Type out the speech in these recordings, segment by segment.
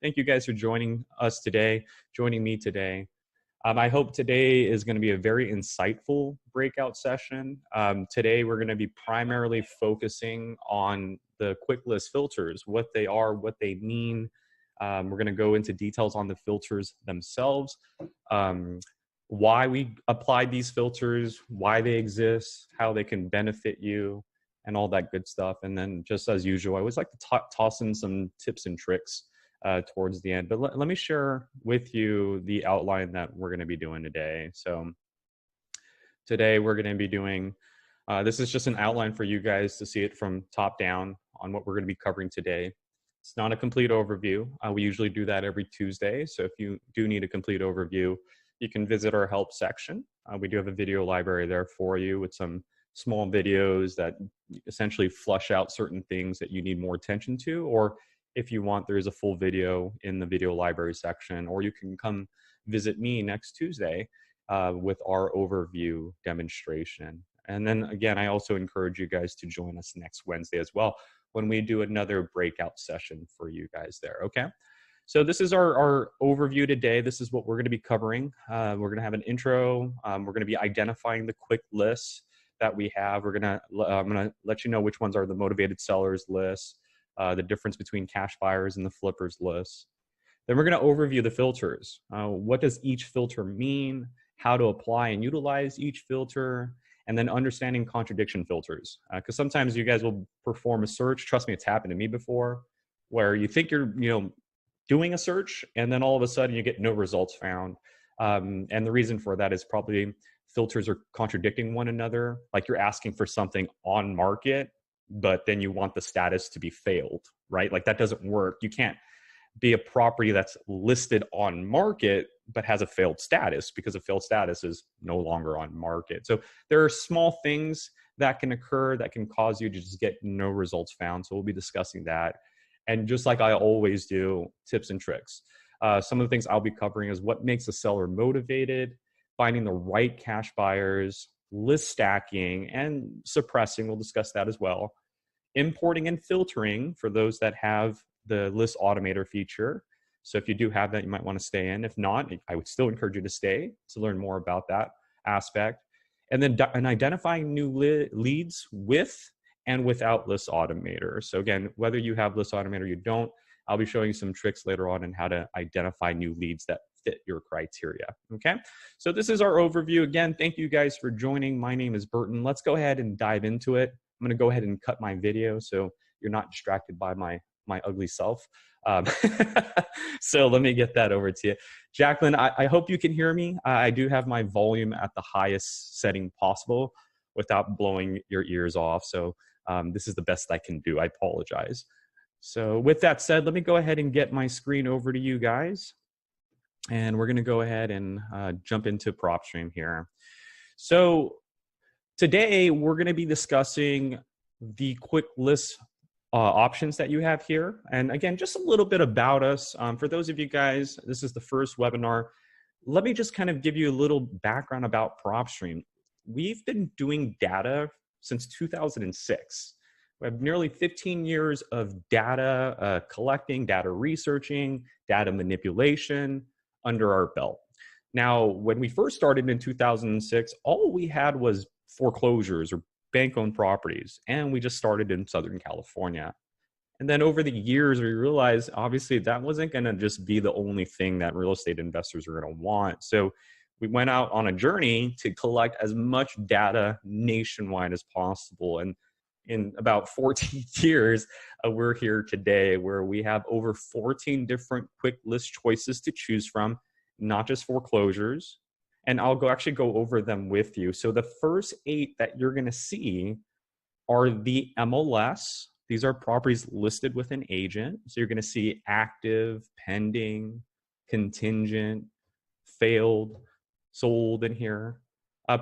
Thank you guys for joining me today. I hope today is going to be a very insightful breakout session. Today, we're going to be primarily focusing on the quick list filters, what they are, what they mean. We're going to go into details on the filters themselves, why we applied these filters, why they exist, how they can benefit you, and all that good stuff. And then just as usual, I always like to toss in some tips and tricks towards the end. But let me share with you the outline that we're going to be doing today. So today we're going to be doing, this is just an outline for you guys to see it from top down on what we're going to be covering today. It's not a complete overview. We usually do that every Tuesday. So if you do need a complete overview, you can visit our help section. We do have a video library there for you with some small videos that essentially flush out certain things that you need more attention to, or if you want, there's a full video in the video library section, or you can come visit me next Tuesday with our overview demonstration. And then again, I also encourage you guys to join us next Wednesday as well when we do another breakout session for you guys there, okay? So this is our overview today. This is what we're gonna be covering. We're gonna have an intro. We're gonna be identifying the quick lists that we have. I'm gonna let you know which ones are the motivated sellers lists, the difference between cash buyers and the flippers lists. Then we're going to overview the filters. What does each filter mean? How to apply and utilize each filter, and then understanding contradiction filters. Because sometimes you guys will perform a search. Trust me, it's happened to me before, where you think you're doing a search, and then all of a sudden you get no results found. And the reason for that is probably filters are contradicting one another. Like you're asking for something on market, but then you want the status to be failed, right? Like that doesn't work. You can't be a property that's listed on market, but has a failed status, because a failed status is no longer on market. So there are small things that can occur that can cause you to just get no results found. So we'll be discussing that. And just like I always do, tips and tricks. Some of the things I'll be covering is what makes a seller motivated, finding the right cash buyers, list stacking and suppressing. We'll discuss that as well. Importing and filtering for those that have the list automator feature. So if you do have that, you might want to stay in. If not, I would still encourage you to stay to learn more about that aspect. And then identifying new leads with and without list automator. So again, whether you have list automator or you don't, I'll be showing you some tricks later on on how to identify new leads that fit your criteria, okay? So this is our overview. Again, thank you guys for joining. My name is Burton. Let's go ahead and dive into it. I'm gonna go ahead and cut my video so you're not distracted by my ugly self. So let me get that over to you. Jacqueline, I hope you can hear me. I do have my volume at the highest setting possible without blowing your ears off. So this is the best I can do. I apologize. So with that said, let me go ahead and get my screen over to you guys. And we're gonna go ahead and jump into PropStream here. So today we're gonna be discussing the quick list options that you have here. And again, just a little bit about us. For those of you guys, this is the first webinar. Let me just kind of give you a little background about PropStream. We've been doing data since 2006. We have nearly 15 years of data collecting, data researching, data manipulation under our belt. Now, when we first started in 2006, all we had was foreclosures or bank-owned properties, and we just started in Southern California. And then over the years, we realized, obviously, that wasn't gonna just be the only thing that real estate investors are gonna want. So we went out on a journey to collect as much data nationwide as possible. And in about 14 years, we're here today where we have over 14 different quick list choices to choose from, not just foreclosures. And I'll actually go over them with you. So the first 8 that you're gonna see are the MLS. These are properties listed with an agent. So you're gonna see active, pending, contingent, failed, sold in here.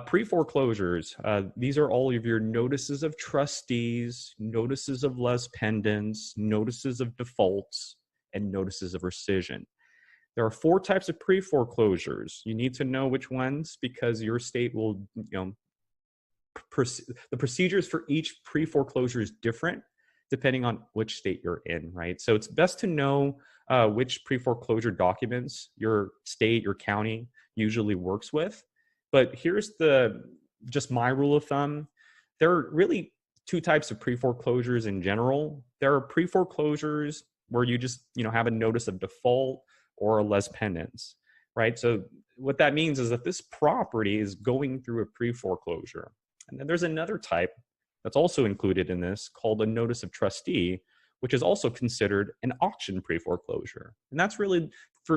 Pre-foreclosures, these are all of your notices of trustees, notices of les pendants, notices of defaults, and notices of rescission. There are 4 types of pre-foreclosures. You need to know which ones because your state will, the procedures for each pre-foreclosure is different depending on which state you're in, right? So it's best to know which pre-foreclosure documents your state, your county usually works with. But here's just my rule of thumb. There are really two types of pre-foreclosures in general. There are pre-foreclosures where you just, have a notice of default or a les pendens, right? So what that means is that this property is going through a pre-foreclosure. And then there's another type that's also included in this called a notice of trustee, which is also considered an auction pre-foreclosure. And that's really,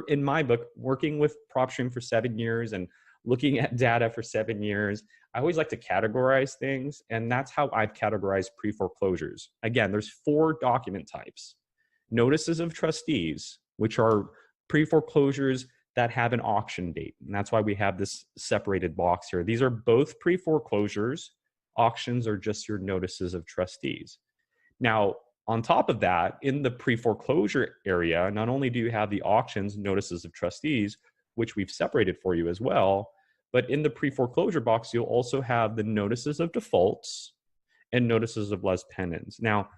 in my book, working with PropStream for 7 years and looking at data for 7 years, I always like to categorize things, and that's how I've categorized pre-foreclosures. Again, there's 4 document types. Notices of trustees, which are pre-foreclosures that have an auction date. And that's why we have this separated box here. These are both pre-foreclosures. Auctions are just your notices of trustees. Now, on top of that, in the pre-foreclosure area, not only do you have the auctions, notices of trustees, which we've separated for you as well, but in the pre-foreclosure box, you'll also have the notices of defaults and notices of les pendens. Now,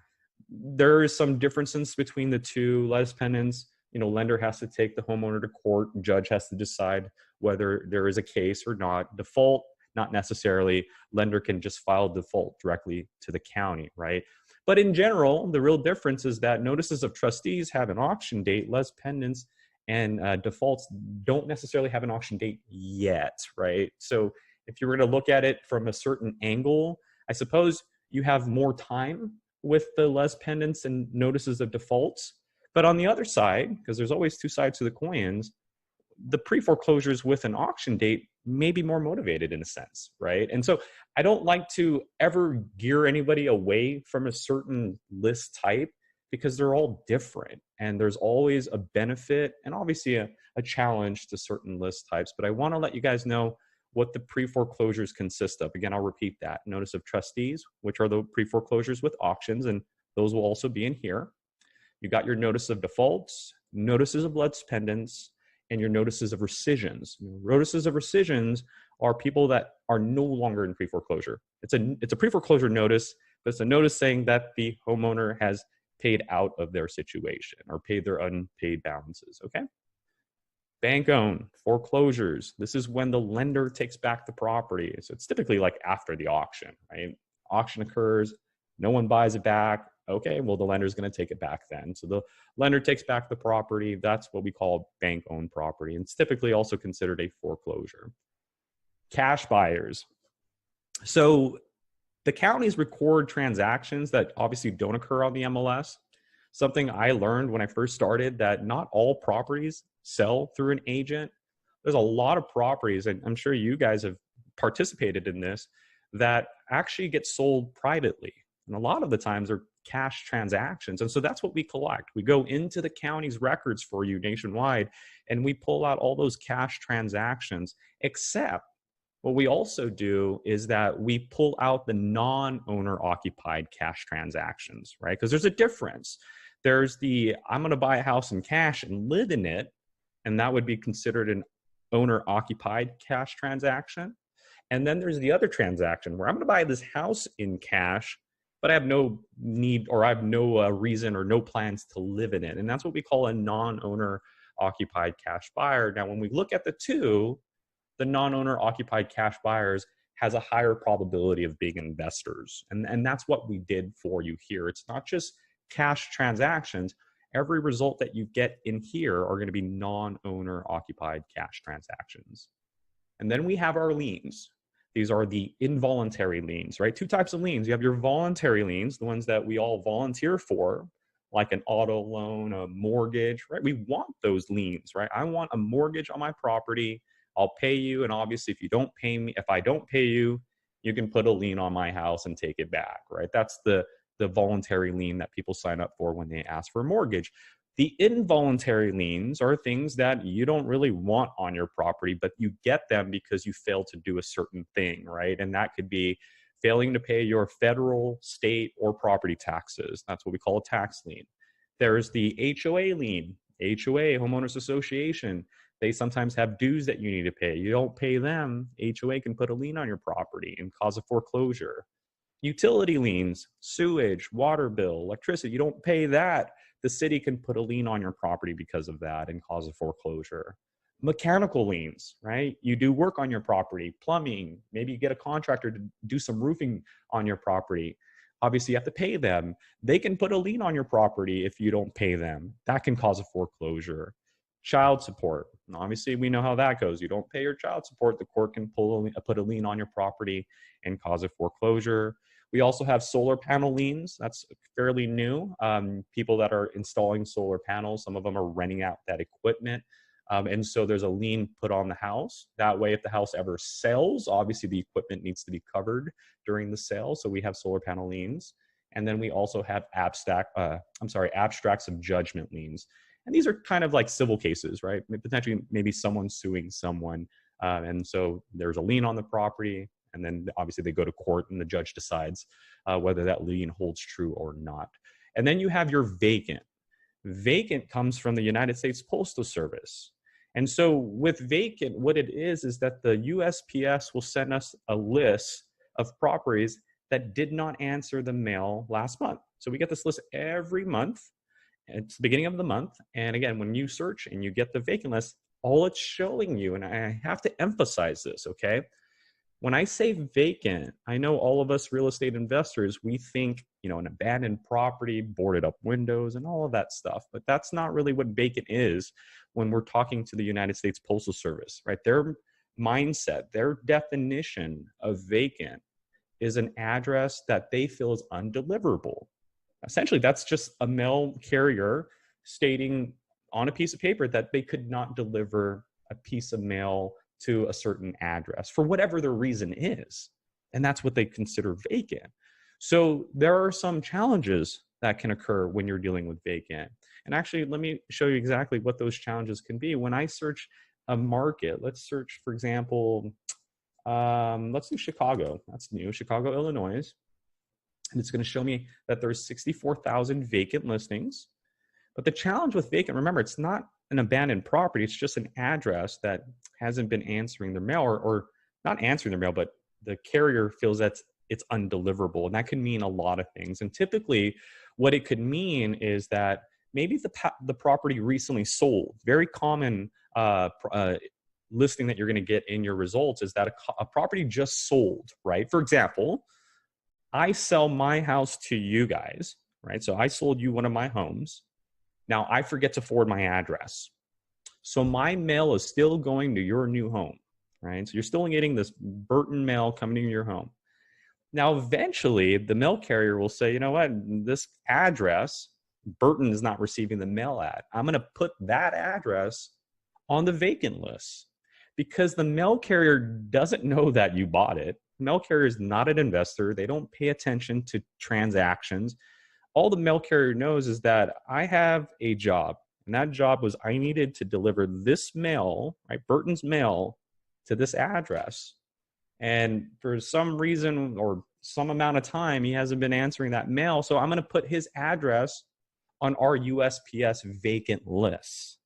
there is some differences between the two. Les pendens, lender has to take the homeowner to court, judge has to decide whether there is a case or not. Default, not necessarily. Lender can just file default directly to the county, right? But in general, the real difference is that notices of trustees have an auction date, les pendens and defaults don't necessarily have an auction date yet, right? So if you were going to look at it from a certain angle, I suppose you have more time with the les pendens and notices of defaults. But on the other side, because there's always 2 sides to the coins, the pre-foreclosures with an auction date may be more motivated in a sense, right? And so I don't like to ever gear anybody away from a certain list type because they're all different and there's always a benefit and obviously a challenge to certain list types. But I want to let you guys know what the pre-foreclosures consist of. Again, I'll repeat that. Notice of trustees, which are the pre-foreclosures with auctions, and those will also be in here. You got your notice of defaults, notices of les pendens, and your notices of rescissions. Notices of rescissions are people that are no longer in pre-foreclosure. It's a pre-foreclosure notice, but it's a notice saying that the homeowner has paid out of their situation or paid their unpaid balances, okay? Bank owned, foreclosures. This is when the lender takes back the property. So it's typically like after the auction, right? Auction occurs, no one buys it back. Okay, well, the lender's going to take it back then. So the lender takes back the property. That's what we call bank owned property. And it's typically also considered a foreclosure. Cash buyers. So the counties record transactions that obviously don't occur on the MLS. Something I learned when I first started, that not all properties sell through an agent. There's a lot of properties, and I'm sure you guys have participated in this, that actually get sold privately. And a lot of the times they're cash transactions. And so that's what we collect. We go into the county's records for you nationwide, and we pull out all those cash transactions, except what we also do is that we pull out the non-owner occupied cash transactions, right? Because there's a difference. There's I'm going to buy a house in cash and live in it, and that would be considered an owner occupied cash transaction. And then there's the other transaction where I'm going to buy this house in cash, but I have no need or I have no reason or no plans to live in it. And that's what we call a non-owner occupied cash buyer. Now, when we look at the two, the non-owner occupied cash buyers has a higher probability of being investors. And that's what we did for you here. It's not just cash transactions. Every result that you get in here are going to be non-owner occupied cash transactions. And then we have our liens. These are the involuntary liens, right? 2 types of liens. You have your voluntary liens, the ones that we all volunteer for, like an auto loan, a mortgage, right? We want those liens, right? I want a mortgage on my property. I'll pay you. And obviously, if I don't pay you, you can put a lien on my house and take it back, right? That's the voluntary lien that people sign up for when they ask for a mortgage. The involuntary liens are things that you don't really want on your property, but you get them because you failed to do a certain thing, right? And that could be failing to pay your federal, state, or property taxes. That's what we call a tax lien. There's the HOA lien, HOA, homeowners association. They sometimes have dues that you need to pay. You don't pay them, HOA can put a lien on your property and cause a foreclosure. Utility liens, sewage, water bill, electricity, you don't pay that. the city can put a lien on your property because of that and cause a foreclosure. Mechanical liens, right? You do work on your property, plumbing, maybe you get a contractor to do some roofing on your property. Obviously, you have to pay them. They can put a lien on your property if you don't pay them. That can cause a foreclosure. Child support. And obviously, we know how that goes. You don't pay your child support, the court can put a lien on your property and cause a foreclosure. We also have solar panel liens. That's fairly new. People that are installing solar panels, some of them are renting out that equipment. And so there's a lien put on the house. That way, if the house ever sells, obviously the equipment needs to be covered during the sale. So we have solar panel liens. And then we also have abstracts of judgment liens. And these are kind of like civil cases, right? Potentially, maybe someone suing someone. And so there's a lien on the property. And then obviously they go to court and the judge decides whether that lien holds true or not. And then you have your vacant. Vacant comes from the United States Postal Service. And so with vacant, what it is that the USPS will send us a list of properties that did not answer the mail last month. So we get this list every month. It's the beginning of the month. And again, when you search and you get the vacant list, all it's showing you, and I have to emphasize this, okay? When I say vacant, I know all of us real estate investors, we think, an abandoned property, boarded up windows and all of that stuff. But that's not really what vacant is when we're talking to the United States Postal Service, right? Their mindset, their definition of vacant is an address that they feel is undeliverable. Essentially, that's just a mail carrier stating on a piece of paper that they could not deliver a piece of mail to a certain address for whatever the reason is. And that's what they consider vacant. So there are some challenges that can occur when you're dealing with vacant. And actually, let me show you exactly what those challenges can be. When I search a market, let's search, for example, let's do Chicago. That's new, Chicago, Illinois. And it's going to show me that there's 64,000 vacant listings. But the challenge with vacant, remember, it's not an abandoned property. It's just an address that hasn't been answering their mail or not answering their mail, but the carrier feels that it's undeliverable. And that can mean a lot of things. And typically what it could mean is that maybe the property recently sold. Very common listing that you're going to get in your results is that a property just sold, right? For example, I sell my house to you guys, right? So I sold you one of my homes. Now I forget to forward my address. So my mail is still going to your new home, right? So you're still getting this Burton mail coming to your home. Now, eventually the mail carrier will say, you know what, this address, Burton is not receiving the mail at. I'm going to put that address on the vacant list because the mail carrier doesn't know that you bought it. The mail carrier is not an investor. They don't pay attention to transactions. All the mail carrier knows is that I have a job, and that job was I needed to deliver this mail, right, Burton's mail, to this address. And for some reason or some amount of time, he hasn't been answering that mail. So I'm going to put his address on our USPS vacant list.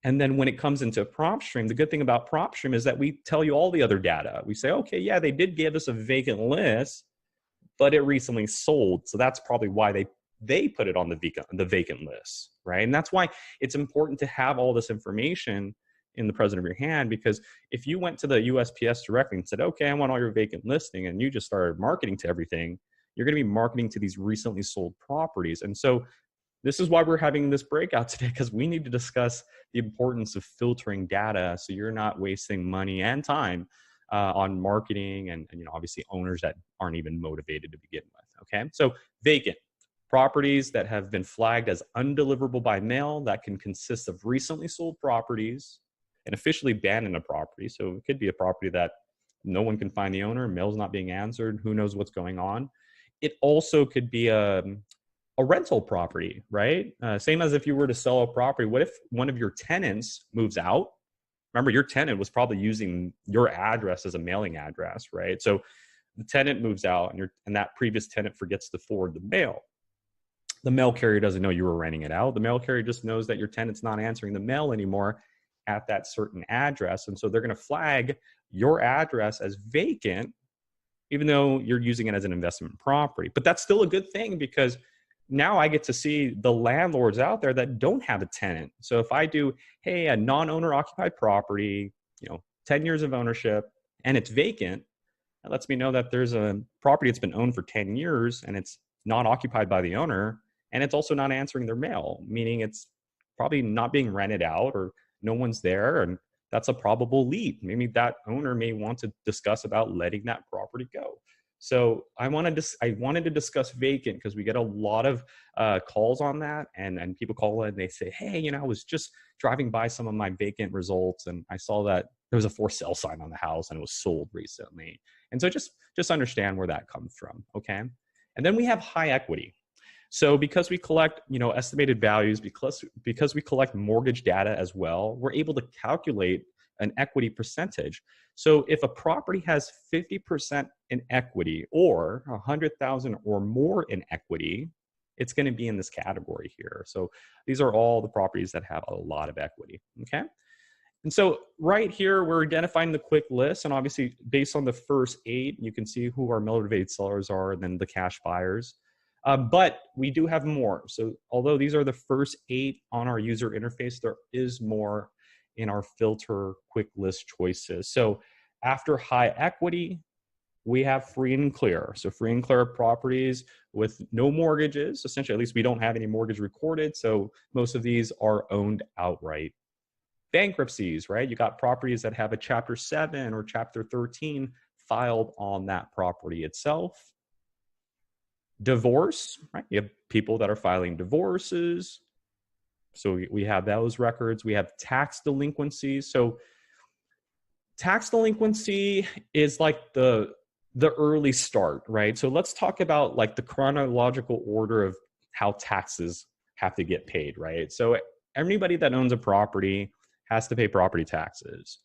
And then when it comes into PropStream, the good thing about PropStream is that we tell you all the other data. We say, okay, yeah, they did give us a vacant list, but it recently sold. So that's probably why they put it on the vacant list, right? And that's why it's important to have all this information in the present of your hand, because if you went to the USPS directly and said, okay, I want all your vacant listing, and you just started marketing to everything, you're going to be marketing to these recently sold properties. And so this is why we're having this breakout today, because we need to discuss the importance of filtering data so you're not wasting money and time on marketing and obviously owners that aren't even motivated to begin with. Okay, so vacant properties that have been flagged as undeliverable by mail, that can consist of recently sold properties and officially abandoned a property. So it could be a property that no one can find the owner, mail's not being answered, who knows what's going on. It also could be a rental property, right? Same as if you were to sell a property. What if one of your tenants moves out? Remember, your tenant was probably using your address as a mailing address, right? So the tenant moves out and that previous tenant forgets to forward the mail. The mail carrier doesn't know you were renting it out. The mail carrier just knows that your tenant's not answering the mail anymore at that certain address. And so they're going to flag your address as vacant, even though you're using it as an investment property. But that's still a good thing, because now I get to see the landlords out there that don't have a tenant. So if I do, hey, a non-owner occupied property, 10 years of ownership, and it's vacant, that lets me know that there's a property that's been owned for 10 years and it's not occupied by the owner, and it's also not answering their mail, meaning it's probably not being rented out or no one's there, and that's a probable lead. Maybe that owner may want to discuss about letting that property go. So I wanted to discuss vacant because we get a lot of calls on that, and people call in and they say, hey, I was just driving by some of my vacant results and I saw that there was a for sale sign on the house and it was sold recently. And so just understand where that comes from, okay? And then we have high equity. So because we collect, estimated values, because we collect mortgage data as well, we're able to calculate an equity percentage. So if a property has 50% in equity or 100,000 or more in equity, it's going to be in this category here. So these are all the properties that have a lot of equity, okay? And so right here, we're identifying the quick list, and obviously based on the first 8, you can see who our motivated sellers are and then the cash buyers. But we do have more. So although these are the first 8 on our user interface, there is more in our filter quick list choices. So after high equity, we have free and clear. So free and clear properties with no mortgages. Essentially, at least we don't have any mortgage recorded. So most of these are owned outright. Bankruptcies, right? You got properties that have a Chapter 7 or Chapter 13 filed on that property itself. Divorce, right? You have people that are filing divorces. So we have those records. We have tax delinquencies. So tax delinquency is like the early start, right? So let's talk about like the chronological order of how taxes have to get paid, right? So everybody that owns a property has to pay property taxes.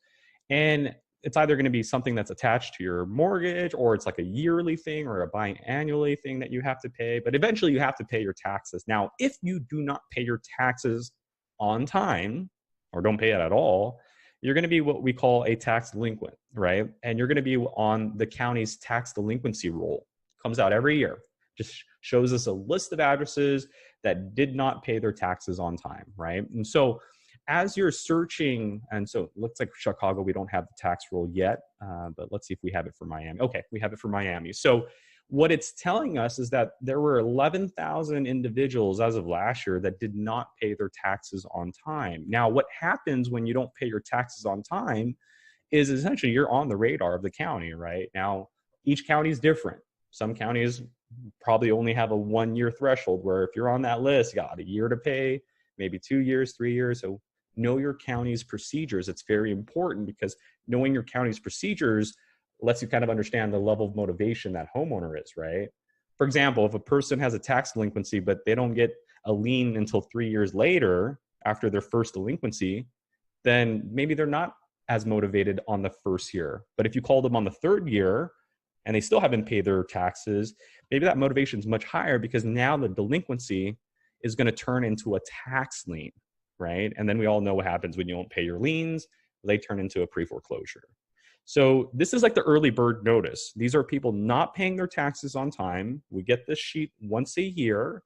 And it's either going to be something that's attached to your mortgage, or it's like a yearly thing or a biannually thing that you have to pay. But eventually you have to pay your taxes. Now, if you do not pay your taxes on time or don't pay it at all, you're going to be what we call a tax delinquent, right? And you're going to be on the county's tax delinquency roll. Comes out every year. Just shows us a list of addresses that did not pay their taxes on time, right? And so as you're searching, and so it looks like Chicago, we don't have the tax roll yet, but let's see if we have it for Miami. Okay, we have it for Miami. So what it's telling us is that there were 11,000 individuals as of last year that did not pay their taxes on time. Now, what happens when you don't pay your taxes on time is essentially you're on the radar of the county, right? Now, each county is different. Some counties probably only have a 1-year threshold where if you're on that list, you got a year to pay, maybe 2 years, 3 years. So know your county's procedures. It's very important because knowing your county's procedures lets you kind of understand the level of motivation that homeowner is, right? For example, if a person has a tax delinquency, but they don't get a lien until 3 years later after their first delinquency, then maybe they're not as motivated on the first year. But if you call them on the 3rd year and they still haven't paid their taxes, maybe that motivation is much higher because now the delinquency is going to turn into a tax lien, right? And then we all know what happens when you don't pay your liens. They turn into a pre-foreclosure. So this is like the early bird notice. These are people not paying their taxes on time. We get this sheet once a year.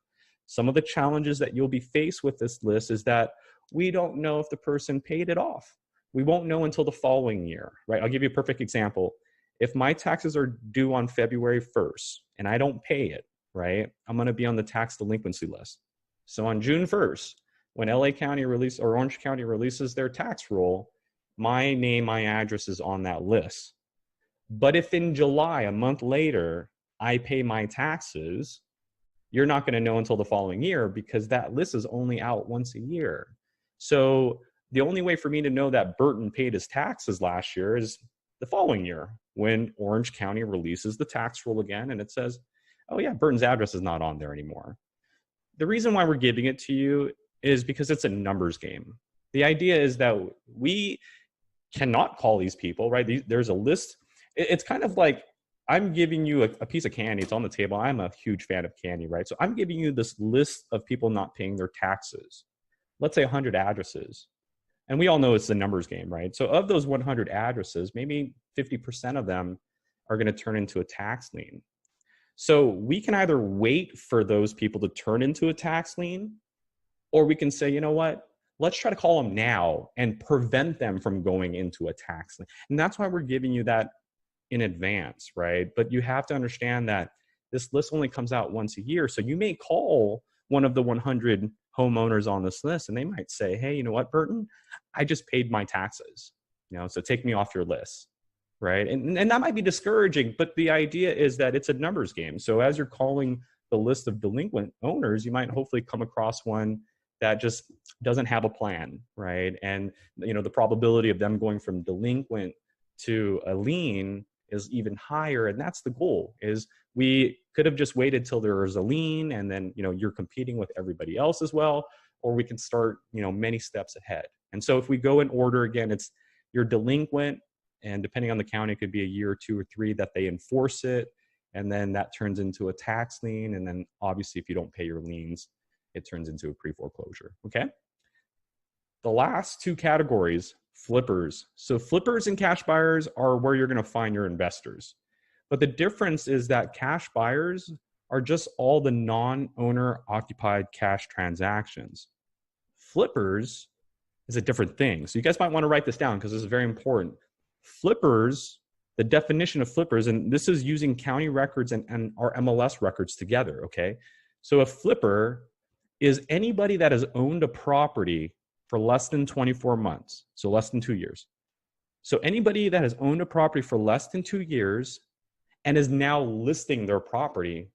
Some of the challenges that you'll be faced with this list is that we don't know if the person paid it off. We won't know until the following year, right? I'll give you a perfect example. If my taxes are due on February 1st and I don't pay it, right, I'm going to be on the tax delinquency list. So on June 1st, when LA County release or Orange County releases their tax roll, my name, my address is on that list. But if in July, a month later, I pay my taxes, you're not going to know until the following year because that list is only out once a year. So the only way for me to know that Burton paid his taxes last year is the following year when Orange County releases the tax roll again and it says, oh yeah, Burton's address is not on there anymore. The reason why we're giving it to you is because it's a numbers game. The idea is that we cannot call these people, right? There's a list. It's kind of like I'm giving you a piece of candy. It's on the table. I'm a huge fan of candy, right? So I'm giving you this list of people not paying their taxes. Let's say 100 addresses. And we all know it's the numbers game, right? So of those 100 addresses, maybe 50% of them are going to turn into a tax lien. So we can either wait for those people to turn into a tax lien, or we can say, you know what, let's try to call them now and prevent them from going into a tax lien. And that's why we're giving you that in advance, right? But you have to understand that this list only comes out once a year. So you may call one of the 100 homeowners on this list and they might say, hey, you know what, Burton, I just paid my taxes, so take me off your list, right? And that might be discouraging, but the idea is that it's a numbers game. So as you're calling the list of delinquent owners, you might hopefully come across one that just doesn't have a plan, right? And the probability of them going from delinquent to a lien is even higher. And that's the goal, is we could have just waited till there was a lien and then, you're competing with everybody else as well, or we can start, many steps ahead. And so if we go in order again, it's you're delinquent, and depending on the county, it could be a year or 2 or 3 that they enforce it. And then that turns into a tax lien. And then obviously if you don't pay your liens, it turns into a pre-foreclosure, okay? The last 2 categories, flippers. So flippers and cash buyers are where you're gonna find your investors. But the difference is that cash buyers are just all the non-owner occupied cash transactions. Flippers is a different thing. So you guys might wanna write this down because this is very important. Flippers, the definition of flippers, and this is using county records and our MLS records together, okay? So a flipper is anybody that has owned a property for less than 24 months, so less than 2 years. So anybody that has owned a property for less than 2 years and is now listing their property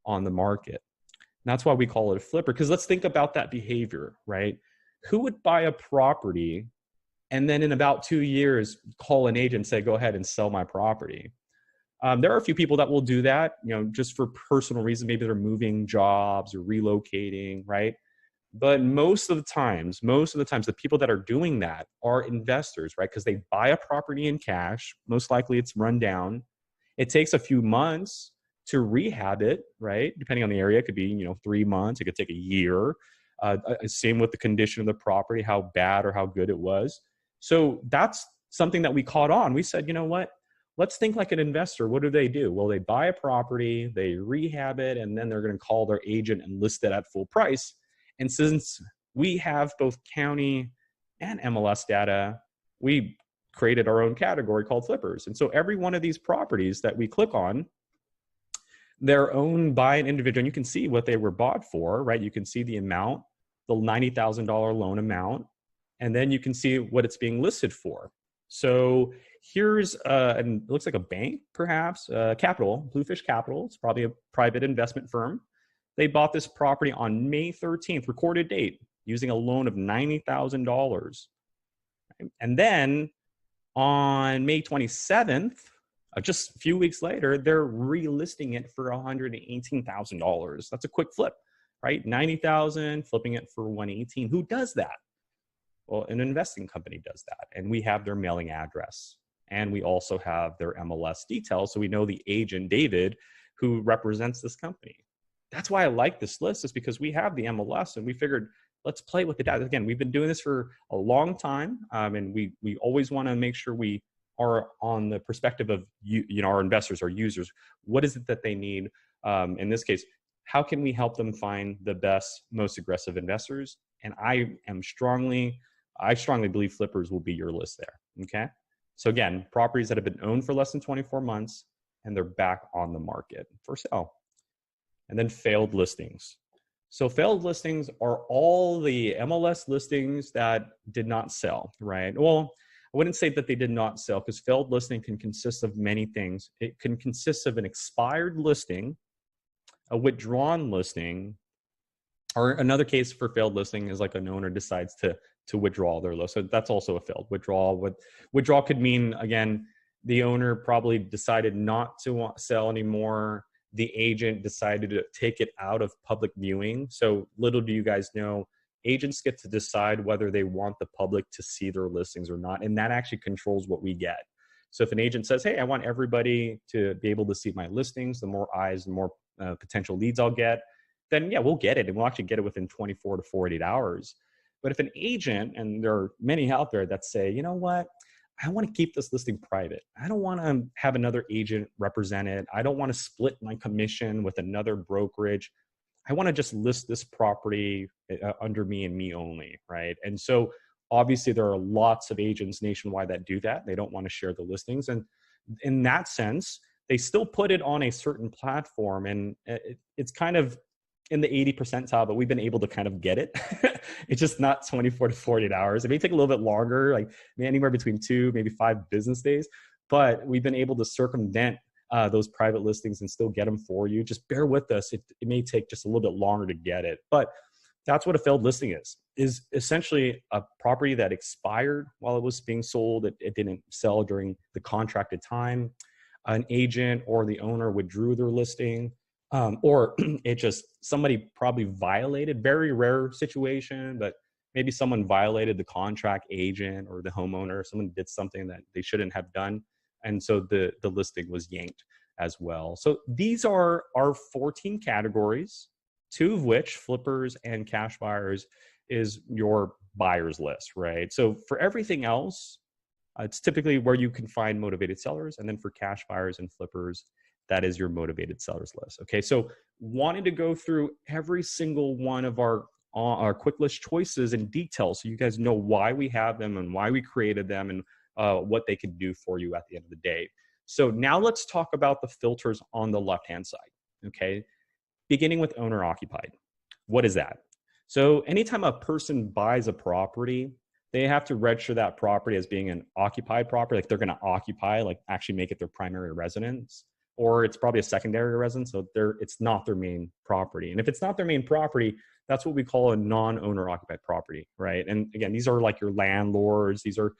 on the market. And that's why we call it a flipper, because let's think about that behavior, right? Who would buy a property and then in about 2 years call an agent and say, go ahead and sell my property? There are a few people that will do that, just for personal reasons. Maybe they're moving jobs or relocating, right? But most of the times, the people that are doing that are investors, right? Because they buy a property in cash. Most likely it's run down. It takes a few months to rehab it, right? Depending on the area, it could be, 3 months. It could take a year. Same with the condition of the property, how bad or how good it was. So that's something that we caught on. We said, you know what? Let's think like an investor. What do? Well, they buy a property, they rehab it, and then they're going to call their agent and list it at full price. And since we have both county and MLS data, we created our own category called flippers. And so every one of these properties that we click on, they're owned by an individual. And you can see what they were bought for, right? You can see the amount, the $90,000 loan amount, and then you can see what it's being listed for. So here's, and it looks like a bank, perhaps, Capital, Bluefish Capital. It's probably a private investment firm. They bought this property on May 13th, recorded date, using a loan of $90,000. And then on May 27th, just a few weeks later, they're relisting it for $118,000. That's a quick flip, right? $90,000, flipping it for $118,000. Who does that? Well, an investing company does that, and we have their mailing address, and we also have their MLS details, so we know the agent, David, who represents this company. That's why I like this list, is because we have the MLS, and we figured, let's play with the data. Again, we've been doing this for a long time, and we always want to make sure we are on the perspective of our investors, our users. What is it that they need? In this case, how can we help them find the best, most aggressive investors? And I strongly believe flippers will be your list there, okay? So again, properties that have been owned for less than 24 months and they're back on the market for sale. And then failed listings. So failed listings are all the MLS listings that did not sell, right? Well, I wouldn't say that they did not sell, because failed listing can consist of many things. It can consist of an expired listing, a withdrawn listing, or another case for failed listing is like an owner decides to withdraw their list. So that's also a failed withdrawal. Withdrawal could mean, again, the owner probably decided not to sell anymore. The agent decided to take it out of public viewing. So little do you guys know, agents get to decide whether they want the public to see their listings or not. And that actually controls what we get. So if an agent says, hey, I want everybody to be able to see my listings, the more eyes, the more potential leads I'll get, then yeah, we'll get it. And we'll actually get it within 24 to 48 hours. But if an agent, and there are many out there that say, you know what, I want to keep this listing private. I don't want to have another agent represent it. I don't want to split my commission with another brokerage. I want to just list this property under me and me only, right? And so obviously there are lots of agents nationwide that do that. They don't want to share the listings. And in that sense, they still put it on a certain platform, and it's kind of in the 80 percentile, but we've been able to kind of get it. It's just not 24 to 48 hours. It may take a little bit longer, like anywhere between 2, maybe 5 business days, but we've been able to circumvent those private listings and still get them for you. Just bear with us. It may take just a little bit longer to get it, but that's what a failed listing is essentially a property that expired while it was being sold. It didn't sell during the contracted time. An agent or the owner withdrew their listing, or it just, somebody probably violated, very rare situation, but maybe someone violated the contract agent or the homeowner. Someone did something that they shouldn't have done. And so the listing was yanked as well. So these are our 14 categories, 2 of which, flippers and cash buyers, is your buyers list, right? So for everything else, it's typically where you can find motivated sellers. And then for cash buyers and flippers, that is your motivated sellers list. Okay, so wanted to go through every single one of our quick list choices in detail so you guys know why we have them and why we created them and what they can do for you at the end of the day. So now let's talk about the filters on the left-hand side, okay? Beginning with owner occupied. What is that? So anytime a person buys a property, they have to register that property as being an occupied property, like they're going to occupy, like actually make it their primary residence, or it's probably a secondary residence, so it's not their main property. And if it's not their main property, that's what we call a non-owner occupied property, right? And again, these are like your landlords. These are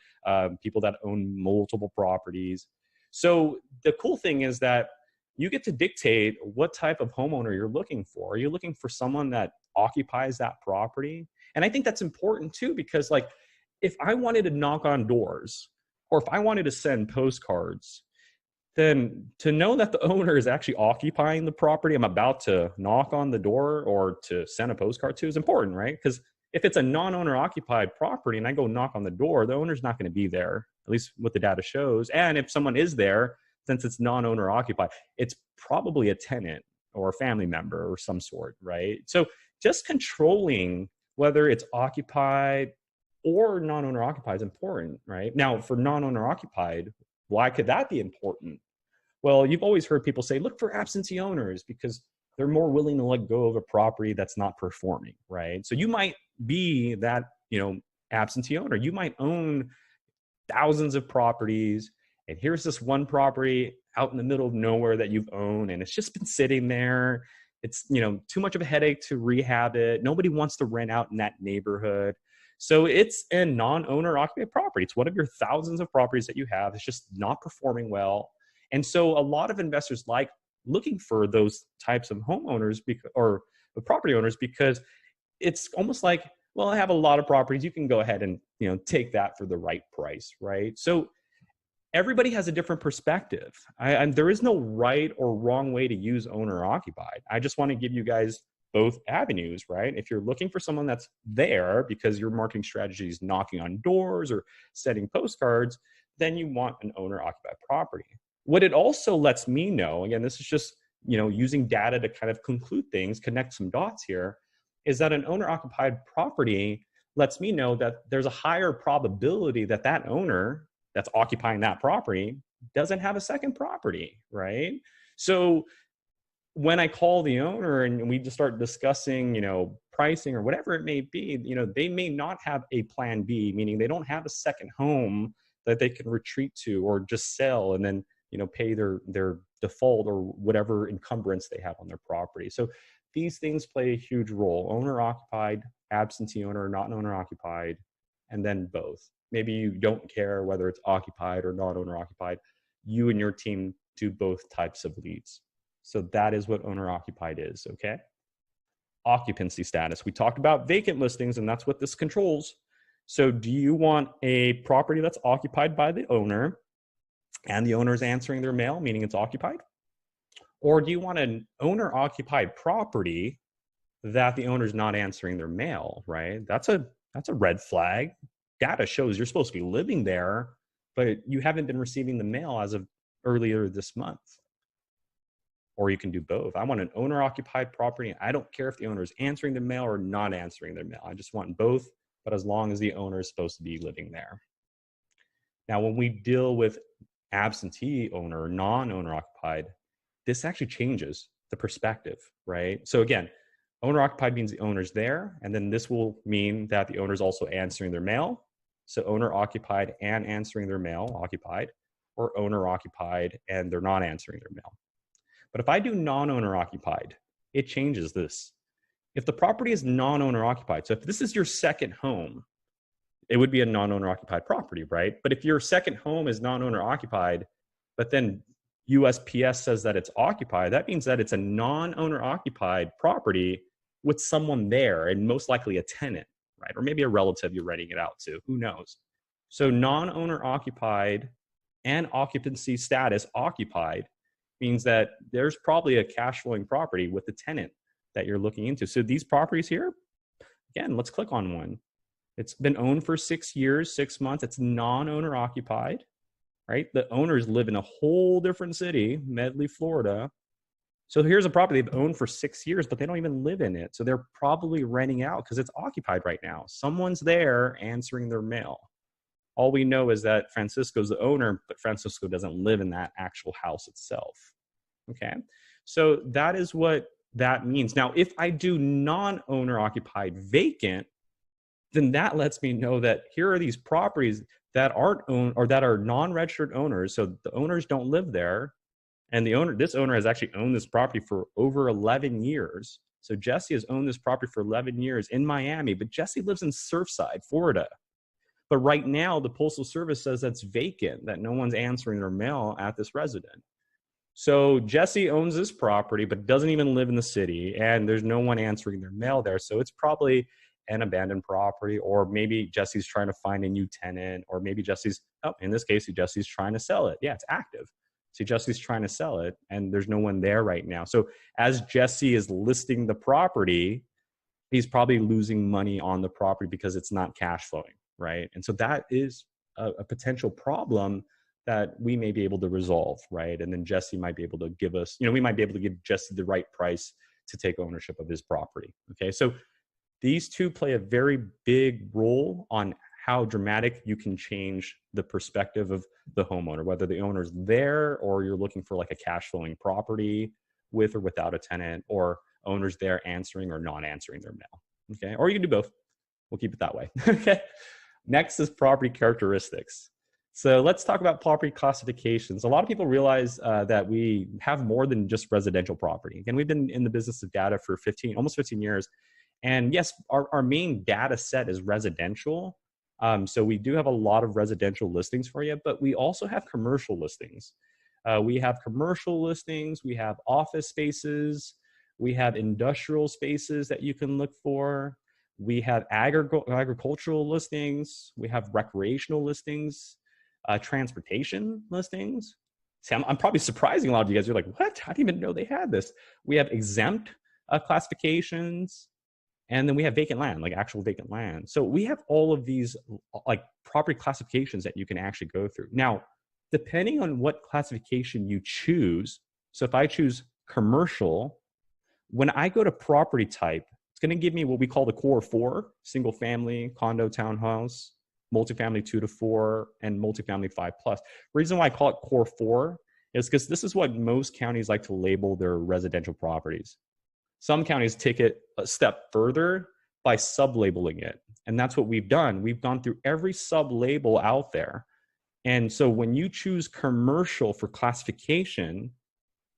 people that own multiple properties. So the cool thing is that you get to dictate what type of homeowner you're looking for. Are you looking for someone that occupies that property? And I think that's important too, because like if I wanted to knock on doors or if I wanted to send postcards, then to know that the owner is actually occupying the property I'm about to knock on the door or to send a postcard to is important, right? Because if it's a non-owner occupied property and I go knock on the door, the owner's not going to be there, at least what the data shows. And if someone is there, since it's non-owner occupied, it's probably a tenant or a family member or some sort, right? So just controlling whether it's occupied or non-owner occupied is important, right? Now, for non-owner occupied, why could that be important? Well, you've always heard people say, look for absentee owners because they're more willing to let go of a property that's not performing, right? So you might be that, absentee owner. You might own thousands of properties, and here's this one property out in the middle of nowhere that you've owned, and it's just been sitting there. It's, too much of a headache to rehab it. Nobody wants to rent out in that neighborhood. So it's a non-owner occupied property. It's one of your thousands of properties that you have. It's just not performing well. And so a lot of investors like looking for those types of homeowners or the property owners because it's almost like, well, I have a lot of properties. You can go ahead and, take that for the right price, right? So everybody has a different perspective. And there is no right or wrong way to use owner occupied. I just want to give you guys both avenues, right? If you're looking for someone that's there because your marketing strategy is knocking on doors or sending postcards, then you want an owner occupied property. What it also lets me know, again, this is just, using data to kind of conclude things, connect some dots here, is that an owner occupied property lets me know that there's a higher probability that that owner that's occupying that property doesn't have a second property, right? So when I call the owner and we just start discussing, pricing or whatever it may be, they may not have a plan B, meaning they don't have a second home that they can retreat to or just sell and then, pay their default or whatever encumbrance they have on their property. So these things play a huge role: owner occupied, absentee owner, not owner occupied, and then both. Maybe you don't care whether it's occupied or not owner occupied. You and your team do both types of leads. So that is what owner occupied is, okay? Occupancy status. We talked about vacant listings, and that's what this controls. So do you want a property that's occupied by the owner and the owner is answering their mail, meaning it's occupied? Or do you want an owner occupied property that the owner's not answering their mail, right? That's a red flag. Data shows you're supposed to be living there, but you haven't been receiving the mail as of earlier this month. Or you can do both. I want an owner-occupied property. I don't care if the owner is answering the mail or not answering their mail. I just want both, but as long as the owner is supposed to be living there. Now, when we deal with absentee owner, non-owner occupied, this actually changes the perspective, right? So again, owner occupied means the owner's there, and then this will mean that the owner's also answering their mail. So owner occupied and answering their mail, occupied, or owner occupied and they're not answering their mail. But if I do non-owner occupied, it changes this. If the property is non-owner occupied, so if this is your second home, it would be a non-owner occupied property, right? But if your second home is non-owner occupied, but then USPS says that it's occupied, that means that it's a non-owner occupied property with someone there, and most likely a tenant, right? Or maybe a relative you're renting it out to, who knows? So non-owner occupied and occupancy status occupied means that there's probably a cash flowing property with the tenant that you're looking into. So these properties here, again, let's click on one. It's been owned for 6 years, 6 months. It's non-owner occupied, right? The owners live in a whole different city, Medley, Florida. So here's a property they've owned for 6 years, but they don't even live in it. So they're probably renting out because it's occupied right now. Someone's there answering their mail. All we know is that Francisco's the owner, but Francisco doesn't live in that actual house itself. Okay, so that is what that means. Now, if I do non-owner occupied vacant, then that lets me know that here are these properties that aren't owned or that are non-registered owners. So the owners don't live there. And this owner has actually owned this property for over 11 years. So Jesse has owned this property for 11 years in Miami, but Jesse lives in Surfside, Florida. But right now, the Postal Service says that's vacant, that no one's answering their mail at this resident. So Jesse owns this property, but doesn't even live in the city, and there's no one answering their mail there. So it's probably an abandoned property, or maybe Jesse's trying to find a new tenant, or maybe in this case, Jesse's trying to sell it. Yeah, it's active. See, Jesse's trying to sell it, and there's no one there right now. So as Jesse is listing the property, he's probably losing money on the property because it's not cash flowing, right? And so that is a potential problem that we may be able to resolve, right? And then Jesse might be able to give us, we might be able to give Jesse the right price to take ownership of his property, okay? So these two play a very big role on how dramatic you can change the perspective of the homeowner, whether the owner's there or you're looking for like a cash flowing property with or without a tenant, or owners there answering or not answering their mail, okay? Or you can do both. We'll keep it that way, okay? Next is property characteristics. So let's talk about property classifications. A lot of people realize that we have more than just residential property. Again, we've been in the business of data for almost 15 years. And yes, our main data set is residential. So we do have a lot of residential listings for you, but we also have commercial listings. We have commercial listings, we have office spaces, we have industrial spaces that you can look for. We have agricultural listings, we have recreational listings, transportation listings. See, I'm probably surprising a lot of you guys. You're like, what? I didn't even know they had this. We have exempt classifications. And then we have vacant land, like actual vacant land. So we have all of these like property classifications that you can actually go through. Now, depending on what classification you choose, so if I choose commercial, when I go to property type, it's going to give me what we call the core 4, single family, condo, townhouse, multifamily 2 to 4, and multifamily 5+. Reason why I call it core 4 is because this is what most counties like to label their residential properties. Some counties take it a step further by sub-labeling it. And that's what we've done. We've gone through every sub-label out there. And so when you choose commercial for classification,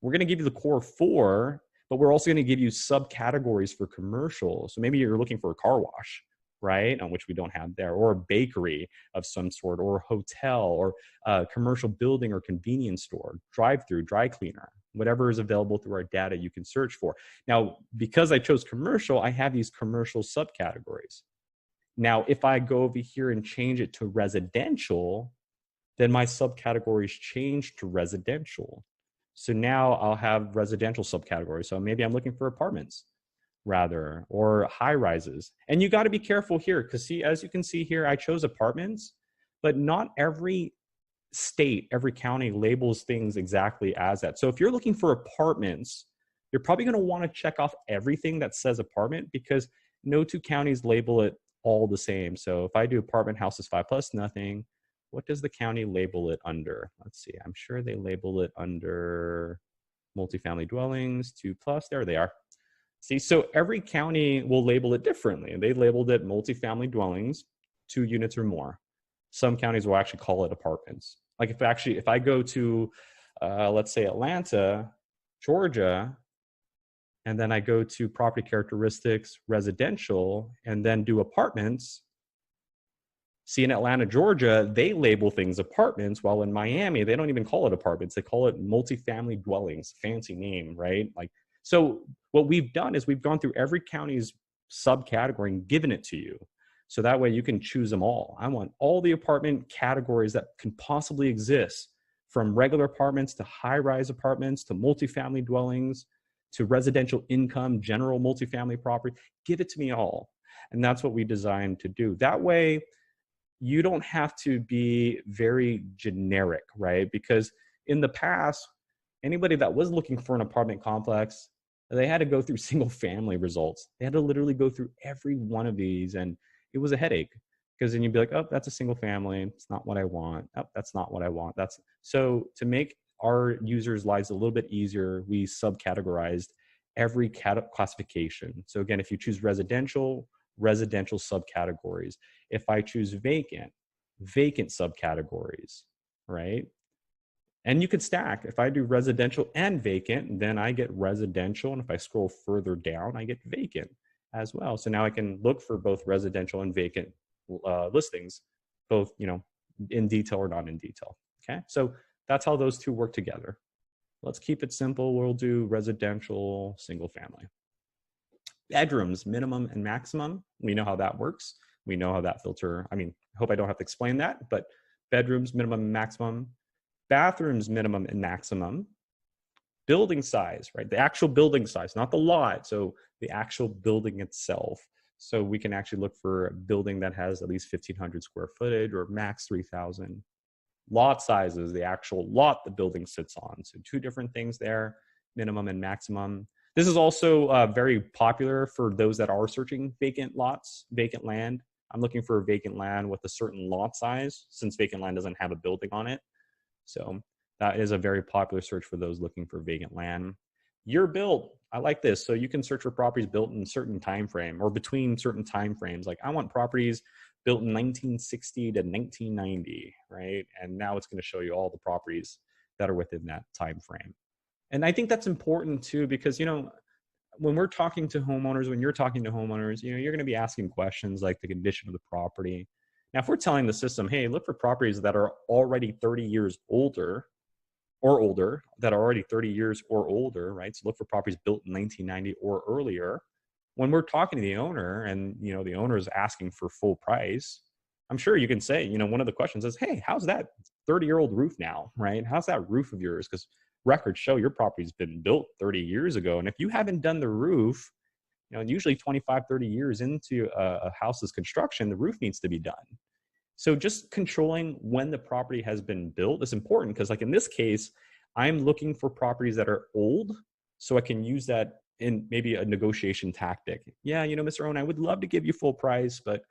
we're going to give you the core 4, but we're also going to give you subcategories for commercial. So maybe you're looking for a car wash, right? On which we don't have there, or a bakery of some sort, or a hotel, or a commercial building or convenience store, drive-through, dry cleaner, whatever is available through our data you can search for. Now, because I chose commercial, I have these commercial subcategories. Now, if I go over here and change it to residential, then my subcategories change to residential. So now I'll have residential subcategories. So maybe I'm looking for apartments rather, or high rises. And you got to be careful here because see, as you can see here, I chose apartments, but not every state, every county labels things exactly as that. So if you're looking for apartments, you're probably going to want to check off everything that says apartment, because no two counties label it all the same. So if I do apartment houses 5 plus nothing, what does the county label it under? Let's see. I'm sure they label it under multifamily dwellings 2 plus. There they are. See, so every county will label it differently. They labeled it multifamily dwellings, 2 units or more. Some counties will actually call it apartments. Like if I go to, let's say Atlanta, Georgia, and then I go to property characteristics, residential, and then do apartments. See, in Atlanta, Georgia, they label things apartments, while in Miami, they don't even call it apartments. They call it multifamily dwellings, fancy name, right? Like, so what we've done is we've gone through every county's subcategory and given it to you. So that way you can choose them all. I want all the apartment categories that can possibly exist, from regular apartments to high-rise apartments to multifamily dwellings to residential income, general multifamily property. Give it to me all. And that's what we designed to do. That way, you don't have to be very generic, right? Because in the past, anybody that was looking for an apartment complex, they had to go through single family results. They had to literally go through every one of these, and it was a headache, because then you'd be like, oh, that's a single family. It's not what I want. Oh, that's not what I want. So to make our users' lives a little bit easier, we subcategorized every classification. So again, if you choose residential subcategories. If I choose vacant subcategories, right? And you could stack. If I do residential and vacant, then I get residential. And if I scroll further down, I get vacant as well. So now I can look for both residential and vacant listings, both, in detail or not in detail. Okay. So that's how those two work together. Let's keep it simple. We'll do residential, single family. Bedrooms, minimum and maximum. We know how that works. We know how that filter, I hope I don't have to explain that, but bedrooms, minimum and maximum. Bathrooms, minimum and maximum. Building size, right? The actual building size, not the lot. So the actual building itself. So we can actually look for a building that has at least 1,500 square footage or max 3,000. Lot sizes, the actual lot the building sits on. So 2 different things there, minimum and maximum. This is also very popular for those that are searching vacant lots, vacant land. I'm looking for a vacant land with a certain lot size, since vacant land doesn't have a building on it. So that is a very popular search for those looking for vacant land. Year built, I like this. So you can search for properties built in a certain time frame or between certain time frames. Like I want properties built in 1960 to 1990, right? And now it's going to show you all the properties that are within that time frame. And I think that's important too, because, when we're talking to homeowners, when you're talking to homeowners, you're going to be asking questions like the condition of the property. Now, if we're telling the system, hey, look for properties that are already 30 years older or older, that are already 30 years or older, right? So look for properties built in 1990 or earlier. When we're talking to the owner and, the owner is asking for full price, I'm sure you can say, one of the questions is, hey, how's that 30-year-old roof now, right? How's that roof of yours? Because records show your property's been built 30 years ago. And if you haven't done the roof, usually 25, 30 years into a house's construction, the roof needs to be done. So just controlling when the property has been built is important, because like in this case, I'm looking for properties that are old, so I can use that in maybe a negotiation tactic. Yeah, Mr. Owen, I would love to give you full price, but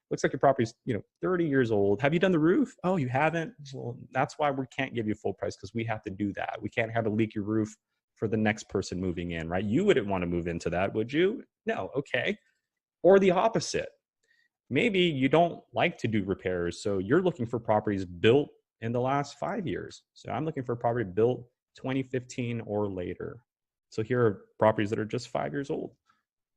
looks like your property's 30 years old. Have you done the roof? Oh, you haven't? Well, that's why we can't give you full price, because we have to do that. We can't have to leak your roof for the next person moving in, right? You wouldn't want to move into that, would you? No, okay. Or the opposite. Maybe you don't like to do repairs, so you're looking for properties built in the last 5 years. So I'm looking for a property built 2015 or later. So here are properties that are just 5 years old.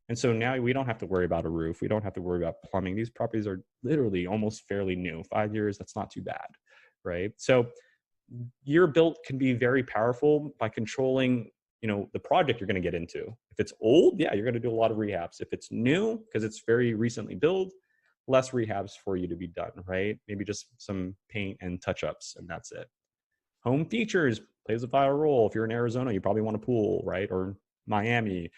And so now we don't have to worry about a roof. We don't have to worry about plumbing. These properties are literally almost fairly new. 5 years, that's not too bad, right? So year built can be very powerful by controlling, the project you're going to get into. If it's old, yeah, you're going to do a lot of rehabs. If it's new, because it's very recently built, less rehabs for you to be done, right? Maybe just some paint and touch-ups, and that's it. Home features plays a vital role. If you're in Arizona, you probably want a pool, right? Or Miami.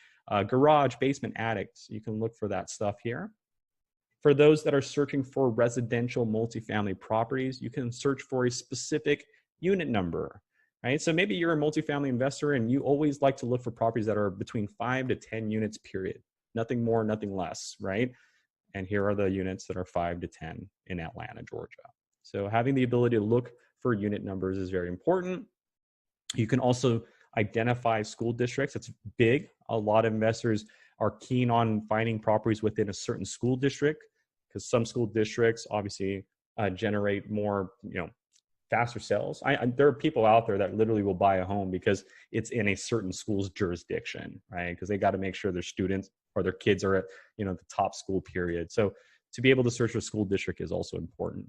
Garage, basement, attics. You can look for that stuff here. For those that are searching for residential multifamily properties, you can search for a specific unit number, right? So maybe you're a multifamily investor and you always like to look for properties that are between 5 to 10 units, period. Nothing more, nothing less, right? And here are the units that are 5 to 10 in Atlanta, Georgia. So having the ability to look for unit numbers is very important. You can also identify school districts. It's big. A lot of investors are keen on finding properties within a certain school district because some school districts obviously generate more, faster sales. There are people out there that literally will buy a home because it's in a certain school's jurisdiction, right? Because they got to make sure their students or their kids are at, the top school period. So to be able to search for school district is also important.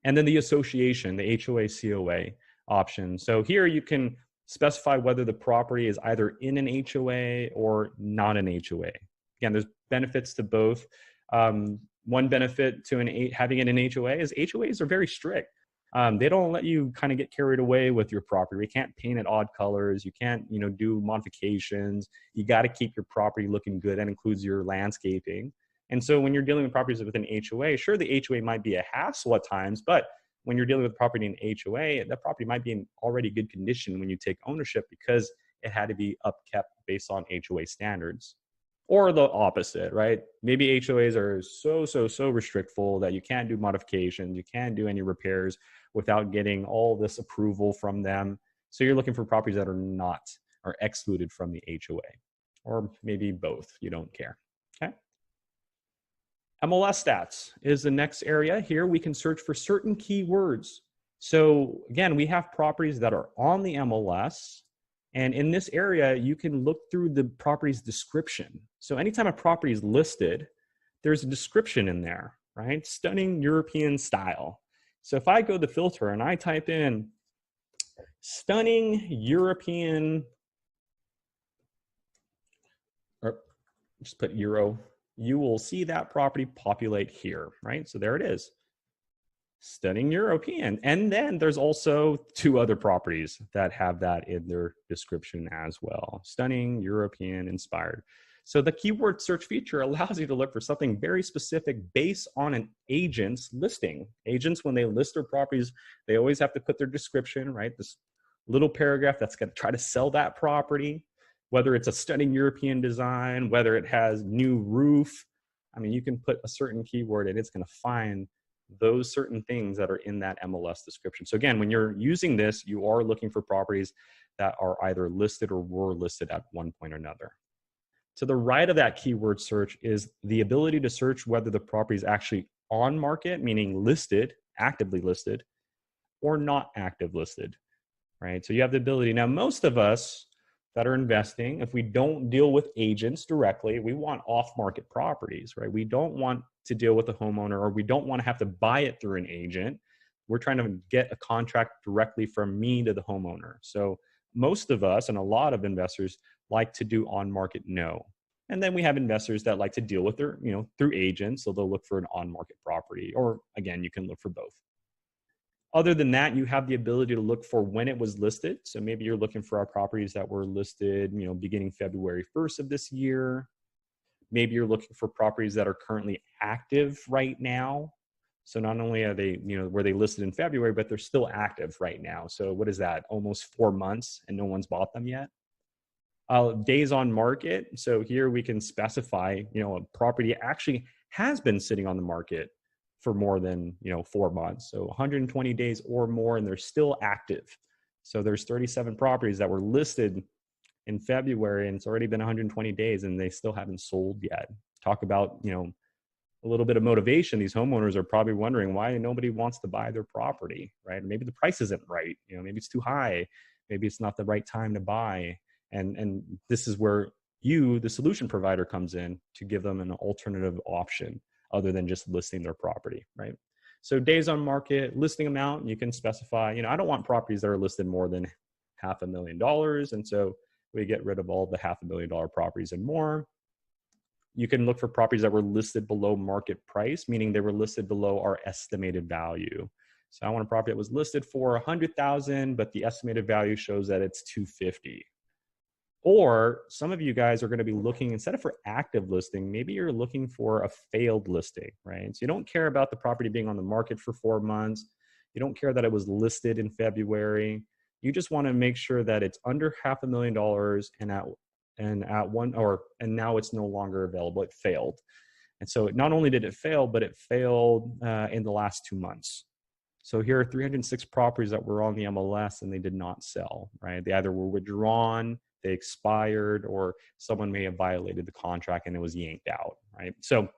And then the association, the HOA, COA option. So here you can specify whether the property is either in an HOA or not an HOA. Again, there's benefits to both. One benefit to having it in an HOA is HOAs are very strict. They don't let you kind of get carried away with your property. You can't paint it odd colors. You can't, do modifications. You got to keep your property looking good. That includes your landscaping. And so when you're dealing with properties with an HOA, sure, the HOA might be a hassle at times, but when you're dealing with property in HOA, that property might be in already good condition when you take ownership because it had to be upkept based on HOA standards. Or the opposite, right? Maybe HOAs are so restrictful that you can't do modifications, you can't do any repairs without getting all this approval from them. So you're looking for properties that are excluded from the HOA, or maybe both, you don't care, okay? MLS stats is the next area. Here we can search for certain keywords. So again, we have properties that are on the MLS. And in this area, you can look through the property's description. So anytime a property is listed, there's a description in there, right? Stunning European style. So if I go to filter and I type in stunning European, or just put Euro, you will see that property populate here, right? So there it is. Stunning European. And then there's also 2 other properties that have that in their description as well. Stunning European inspired. So the keyword search feature allows you to look for something very specific based on an agent's listing. Agents, when they list their properties, they always have to put their description, right? This little paragraph that's going to try to sell that property, whether it's a stunning European design, whether it has new roof. I mean, you can put a certain keyword and it's going to find those certain things that are in that MLS description. So again, when you're using this, you are looking for properties that are either listed or were listed at one point or another. To the right of that keyword search is the ability to search whether the property is actually on market, meaning listed, actively listed, or not active listed, right? So you have the ability. Now, most of us that are investing, if we don't deal with agents directly, we want off-market properties, right? We don't want to deal with a homeowner, or we don't want to have to buy it through an agent. We're trying to get a contract directly from me to the homeowner. So most of us and a lot of investors like to do on-market no. And then we have investors that like to deal with their, through agents. So they'll look for an on-market property, or again, you can look for both. Other than that, you have the ability to look for when it was listed. So maybe you're looking for our properties that were listed, beginning February 1st of this year. Maybe you're looking for properties that are currently active right now. So not only are they, were they listed in February, but they're still active right now. So what is that? Almost 4 months and no one's bought them yet. Days on market. So here we can specify, a property actually has been sitting on the market for more than 4 months, so 120 days or more, and they're still active. So there's 37 properties that were listed in February, and it's already been 120 days, and they still haven't sold yet. Talk about a little bit of motivation. These homeowners are probably wondering why nobody wants to buy their property, right? Maybe the price isn't right. Maybe it's too high. Maybe it's not the right time to buy. And this is where you, the solution provider, comes in to give them an alternative option other than just listing their property, right? So days on market, listing amount, you can specify, I don't want properties that are listed more than $500,000. And so we get rid of all the $500,000 properties and more. You can look for properties that were listed below market price, meaning they were listed below our estimated value. So I want a property that was listed for $100,000, but the estimated value shows that it's $250,000. Or some of you guys are going to be looking, instead of for active listing, maybe you're looking for a failed listing, right? So you don't care about the property being on the market for 4 months. You don't care that it was listed in February. You just want to make sure that it's under $500,000 and now it's no longer available. It failed. And so not only did it fail, but it failed in the last 2 months. So here are 306 properties that were on the MLS and they did not sell, right? They either were withdrawn, they expired, or someone may have violated the contract and it was yanked out, right? So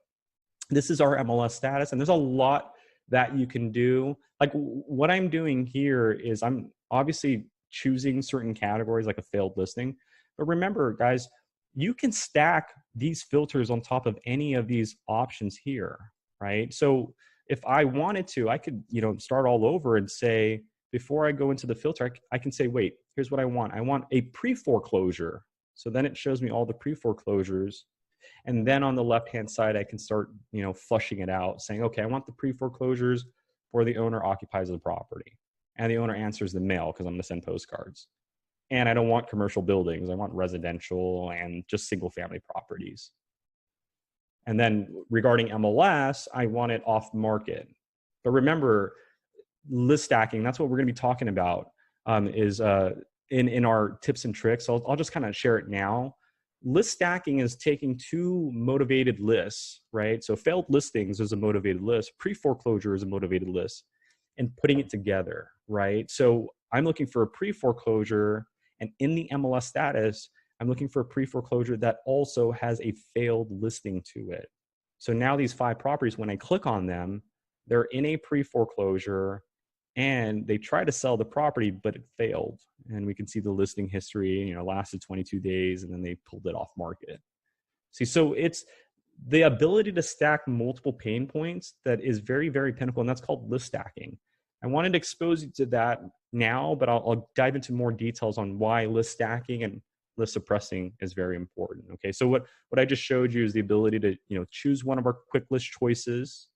this is our MLS status, and there's a lot that you can do. Like what I'm doing here is I'm obviously choosing certain categories like a failed listing, but remember guys, you can stack these filters on top of any of these options here, right? So if I wanted to, I could, start all over and say, before I go into the filter, I can say, wait, here's what I want. I want a pre-foreclosure. So then it shows me all the pre-foreclosures. And then on the left-hand side, I can start, flushing it out, saying, okay, I want the pre-foreclosures for the owner occupies the property. And the owner answers the mail because I'm going to send postcards. And I don't want commercial buildings. I want residential and just single-family properties. And then regarding MLS, I want it off market. But remember, list stacking, that's what we're going to be talking about is in our tips and tricks. So I'll just kind of share it now. List stacking is taking two motivated lists, right? So failed listings is a motivated list, pre-foreclosure is a motivated list, and putting it together, right? So I'm looking for a pre-foreclosure, and in the MLS status, I'm looking for a pre-foreclosure that also has a failed listing to it. So now these 5 properties, when I click on them, they're in a pre-foreclosure and they try to sell the property, but it failed. And we can see the listing history, lasted 22 days and then they pulled it off market. See, so it's the ability to stack multiple pain points that is very, very pinnacle, and that's called list stacking. I wanted to expose you to that now, but I'll dive into more details on why list stacking and list suppressing is very important. Okay, so what I just showed you is the ability to choose one of our quick list choices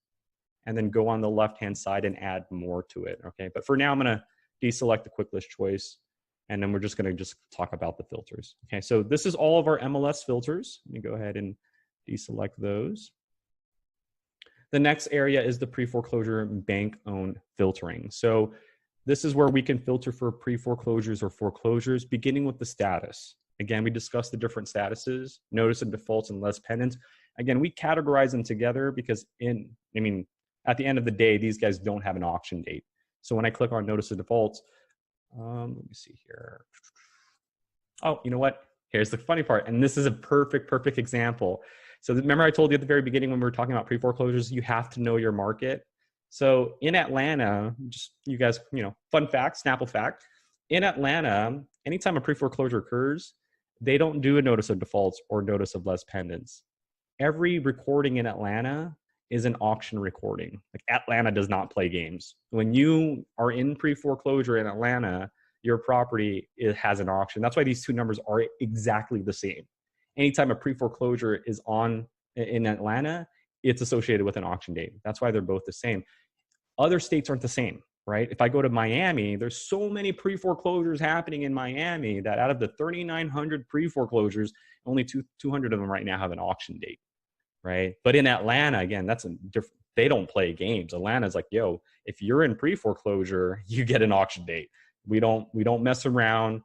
and then go on the left-hand side and add more to it. Okay, but for now I'm going to deselect the quick list choice, and then we're just going to talk about the filters. Okay, so this is all of our MLS filters. Let me go ahead and deselect those. The next area is the pre-foreclosure bank-owned filtering. So this is where we can filter for pre-foreclosures or foreclosures, beginning with the status. Again, we discussed the different statuses, notice of defaults and less pendants. Again, we categorize them together because at the end of the day, these guys don't have an auction date. So when I click on notice of defaults, let me see here. Oh, you know what? Here's the funny part. And this is a perfect example. So remember I told you at the very beginning when we were talking about pre-foreclosures, you have to know your market. So in Atlanta, just you guys, fun fact, Snapple fact. In Atlanta, anytime a pre-foreclosure occurs, they don't do a notice of defaults or notice of less pendants. Every recording in Atlanta is an auction recording. Like Atlanta does not play games. When you are in pre-foreclosure in Atlanta, your property has an auction. That's why these two numbers are exactly the same. Anytime a pre-foreclosure is on in Atlanta, it's associated with an auction date. That's why they're both the same. Other states aren't the same, right? If I go to Miami, there's so many pre-foreclosures happening in Miami that out of the 3,900 pre-foreclosures, only 200 of them right now have an auction date, right? But in Atlanta, again, that's a different, they don't play games. Atlanta's like, yo, if you're in pre-foreclosure, you get an auction date. We don't mess around,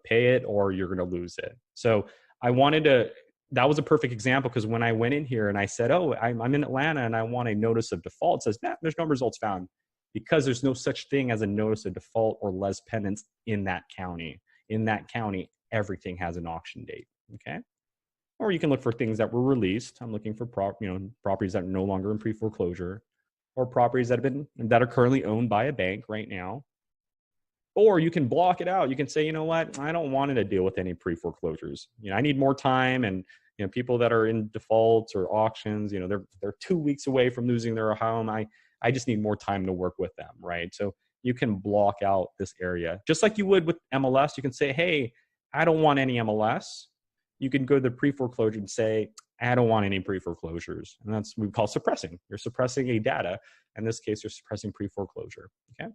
pay it or you're going to lose it. So I wanted to, that was a perfect example because when I went in here and I said, oh, I'm in Atlanta and I want a notice of default, it says, nah, there's no results found because there's no such thing as a notice of default or less pendants in that county. In that county, everything has an auction date, okay? Or you can look for things that were released. I'm looking for properties that are no longer in pre-foreclosure or properties that are currently owned by a bank right now. Or you can block it out. You can say, you know what, I don't want to deal with any pre-foreclosures. I need more time. And people that are in defaults or auctions, they're 2 weeks away from losing their home. I just need more time to work with them, right? So you can block out this area. Just like you would with MLS, you can say, hey, I don't want any MLS. You can go to the pre-foreclosure and say, I don't want any pre-foreclosures. And that's what we call suppressing. You're suppressing a data. In this case, you're suppressing pre-foreclosure, okay?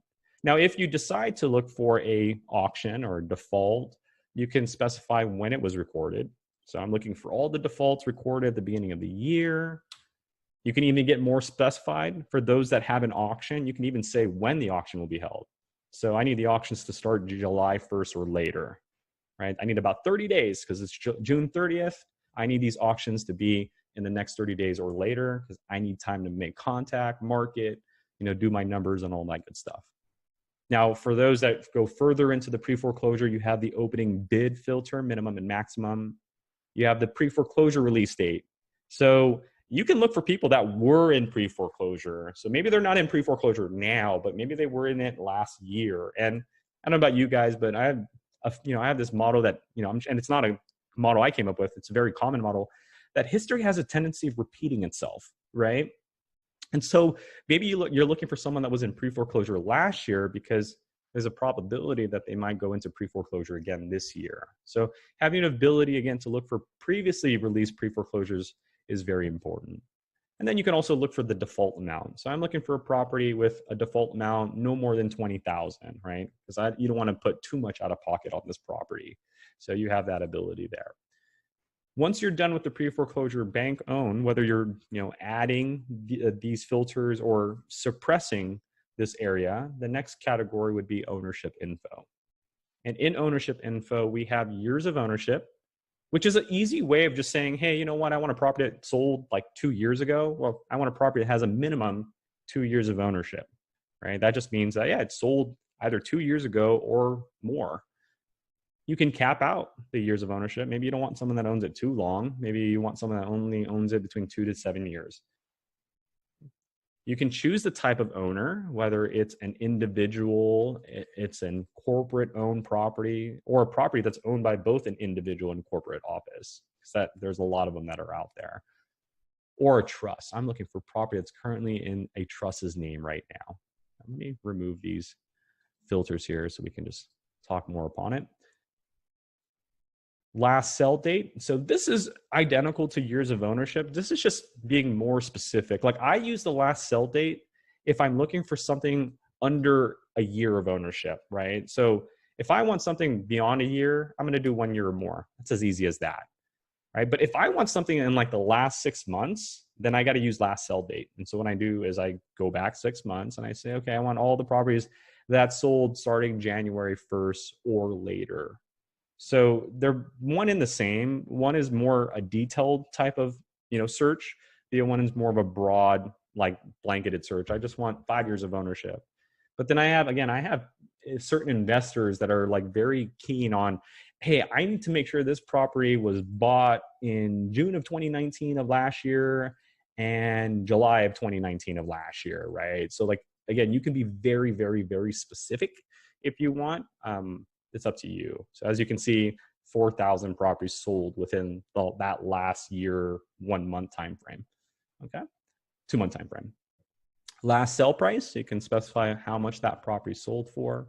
Now, if you decide to look for a auction or default, You can specify when it was recorded. So I'm looking for all the defaults recorded at the beginning of the year. You can even get more specified for those that have an auction. You can even say when the auction will be held. So I need the auctions to start July 1st or later, right? I need about 30 days because it's June 30th. I need these auctions to be in the next 30 days or later because I need time to make contact, market, do my numbers and all that good stuff. Now, for those that go further into the pre-foreclosure, you have the opening bid filter, minimum and maximum. You have the pre-foreclosure release date. So you can look for people that were in pre-foreclosure. So maybe they're not in pre-foreclosure now, but maybe they were in it last year. And I don't know about you guys, but I have this model that, and it's not a model I came up with. It's a very common model that history has a tendency of repeating itself, right? And so maybe you're looking for someone that was in pre-foreclosure last year because there's a probability that they might go into pre-foreclosure again this year. So having an ability, again, to look for previously released pre-foreclosures is very important. And then you can also look for the default amount. So I'm looking for a property with a default amount no more than $20,000, right? Because you don't want to put too much out of pocket on this property. So you have that ability there. Once you're done with the pre-foreclosure bank own, whether you're adding these filters or suppressing this area, the next category would be ownership info. And in ownership info, we have years of ownership, which is an easy way of just saying, hey, you know what? I want a property that sold like 2 years ago. Well, I want a property that has a minimum 2 years of ownership, right? That just means that, yeah, it sold either 2 years ago or more. You can cap out the years of ownership. Maybe you don't want someone that owns it too long. Maybe you want someone that only owns it between 2 to 7 years. You can choose the type of owner, whether it's an individual, it's a corporate owned property, or a property that's owned by both an individual and corporate office. Because there's a lot of them that are out there. Or a trust. I'm looking for property that's currently in a trust's name right now. Let me remove these filters here so we can just talk more upon it. Last sell date. So this is identical to years of ownership. This is just being more specific. Like I use the last sell date if I'm looking for something under a year of ownership, right? So if I want something beyond a year, I'm going to do 1 year or more. That's as easy as that, right? But if I want something in like the last 6 months, then I got to use last sell date. And so what I do is I go back 6 months and I say, okay, I want all the properties that sold starting January 1st or later. So they're one in the same. One is more a detailed type of search. The other one is more of a broad, like blanketed search. I just want 5 years of ownership. But then I have certain investors that are like very keen on, hey, I need to make sure this property was bought in June of 2019 of last year and July of 2019 of last year, right? So like, again, you can be very, very, very specific if you want. It's up to you. So as you can see, 4,000 properties sold within that last year, 1 month time frame. Okay, 2 month time frame. Last sell price, you can specify how much that property sold for.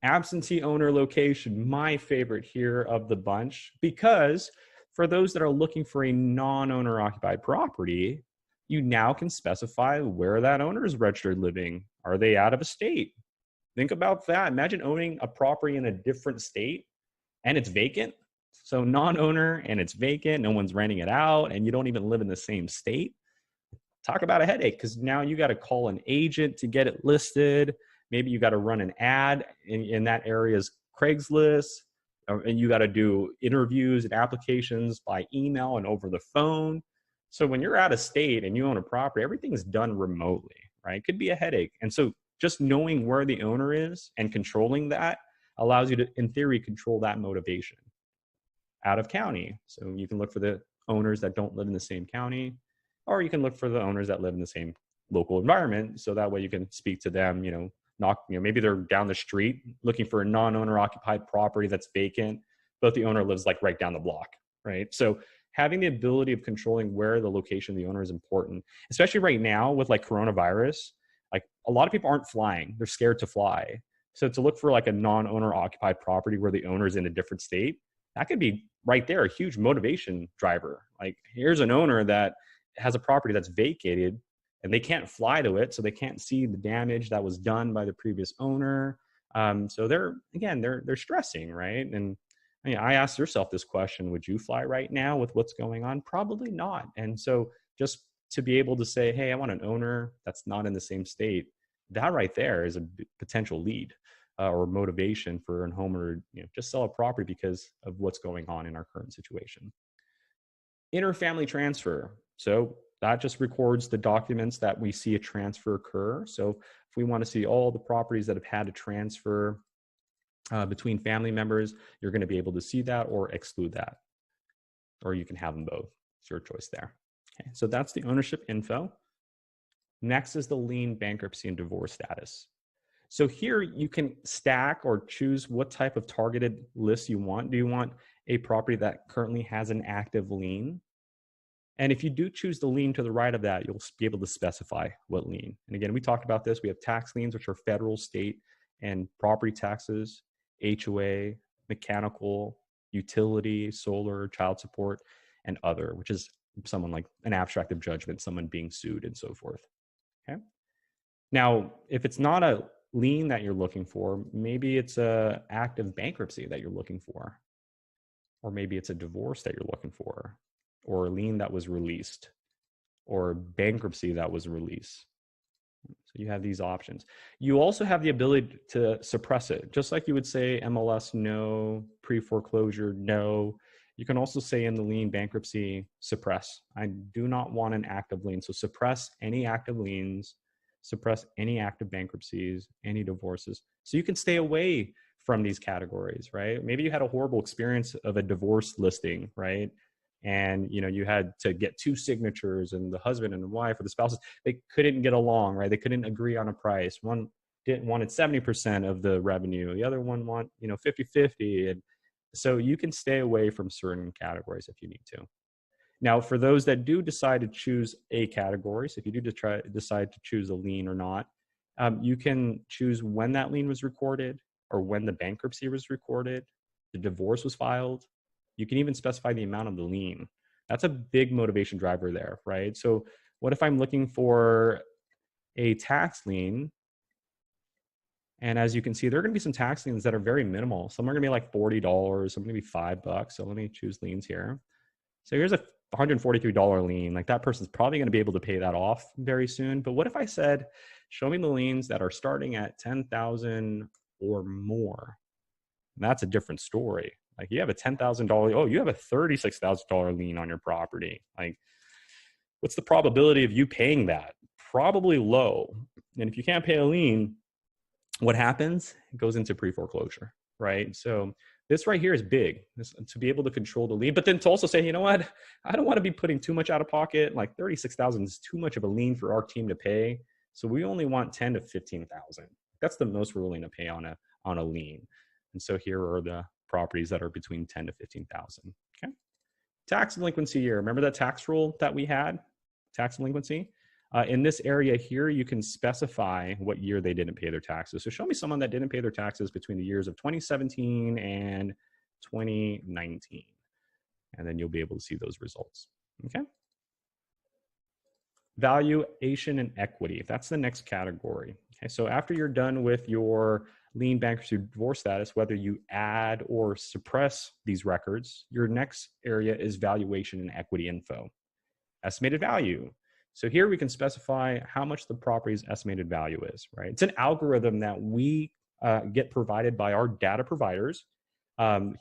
Absentee owner location, my favorite here of the bunch, because for those that are looking for a non-owner occupied property, you now can specify where that owner is registered living. Are they out of a state? Think about that. Imagine owning a property in a different state and it's vacant. So non-owner and it's vacant, no one's renting it out, and you don't even live in the same state. Talk about a headache, because now you got to call an agent to get it listed. Maybe you got to run an ad in that area's Craigslist, and you got to do interviews and applications by email and over the phone. So when you're out of state and you own a property, everything's done remotely, right? It could be a headache. And so just knowing where the owner is and controlling that allows you to, in theory, control that motivation. Out of county. So you can look for the owners that don't live in the same county, or you can look for the owners that live in the same local environment. So that way you can speak to them, maybe they're down the street looking for a non-owner occupied property that's vacant, but the owner lives like right down the block, right? So having the ability of controlling where the location of the owner is important, especially right now with like coronavirus. Like a lot of people aren't flying. They're scared to fly. So to look for like a non-owner occupied property where the owner is in a different state, that could be right there, a huge motivation driver. Like here's an owner that has a property that's vacated and they can't fly to it. So they can't see the damage that was done by the previous owner. So they're stressing, right? And I mean, I asked yourself this question, would you fly right now with what's going on? Probably not. And so just to be able to say, hey, I want an owner that's not in the same state, that right there is a potential lead or motivation for a homeowner, just sell a property because of what's going on in our current situation. Interfamily transfer. So that just records the documents that we see a transfer occur. So if we want to see all the properties that have had a transfer between family members, you're going to be able to see that or exclude that. Or you can have them both. It's your choice there. Okay, so that's the ownership info. Next is the lien, bankruptcy, and divorce status. So here you can stack or choose what type of targeted list you want. Do you want a property that currently has an active lien? And if you do choose the lien to the right of that, you'll be able to specify what lien. And again, we talked about this. We have tax liens, which are federal, state, and property taxes, HOA, mechanical, utility, solar, child support, and other, which is someone like an abstract of judgment, someone being sued, and so forth. Okay. Now, if it's not a lien that you're looking for, maybe it's a active bankruptcy that you're looking for, or maybe it's a divorce that you're looking for, or a lien that was released, or bankruptcy that was released. So you have these options. You also have the ability to suppress it, just like you would say MLS no, pre-foreclosure no. You can also say in the lien bankruptcy, suppress. I do not want an active lien. So suppress any active liens, suppress any active bankruptcies, any divorces. So you can stay away from these categories, right? Maybe you had a horrible experience of a divorce listing, right? And you had to get two signatures, and the husband and the wife or the spouses, they couldn't get along, right? They couldn't agree on a price. One wanted 70% of the revenue, the other one want 50-50. And so you can stay away from certain categories if you need to. Now, for those that do decide to choose a category, so if you do decide to choose a lien or not, you can choose when that lien was recorded, or when the bankruptcy was recorded, the divorce was filed. You can even specify the amount of the lien. That's a big motivation driver there, right? So what if I'm looking for a tax lien? And as you can see, there are going to be some tax liens that are very minimal. Some are going to be like $40, some are going to be $5. So let me choose liens here. So here's a $143 lien. Like, that person's probably going to be able to pay that off very soon. But what if I said, show me the liens that are starting at $10,000 or more? And that's a different story. Like, you have a $10,000, oh, you have a $36,000 lien on your property. Like, what's the probability of you paying that? Probably low. And if you can't pay a lien, what happens? It goes into pre-foreclosure, right? So this right here is big, to be able to control the lien, but then to also say, you know what? I don't want to be putting too much out of pocket. Like, $36,000 is too much of a lien for our team to pay. So we only want $10,000 to $15,000. That's the most we're willing to pay on a lien. And so here are the properties that are between $10,000 to $15,000. Okay. Tax delinquency year. Remember that tax rule that we had? Tax delinquency. In this area here, you can specify what year they didn't pay their taxes. So show me someone that didn't pay their taxes between the years of 2017 and 2019. And then you'll be able to see those results. Okay. Valuation and equity. That's the next category. Okay. So after you're done with your lien, bankruptcy, divorce status, whether you add or suppress these records, your next area is valuation and equity info. Estimated value. So here we can specify how much the property's estimated value is, right? It's an algorithm that we get provided by our data providers,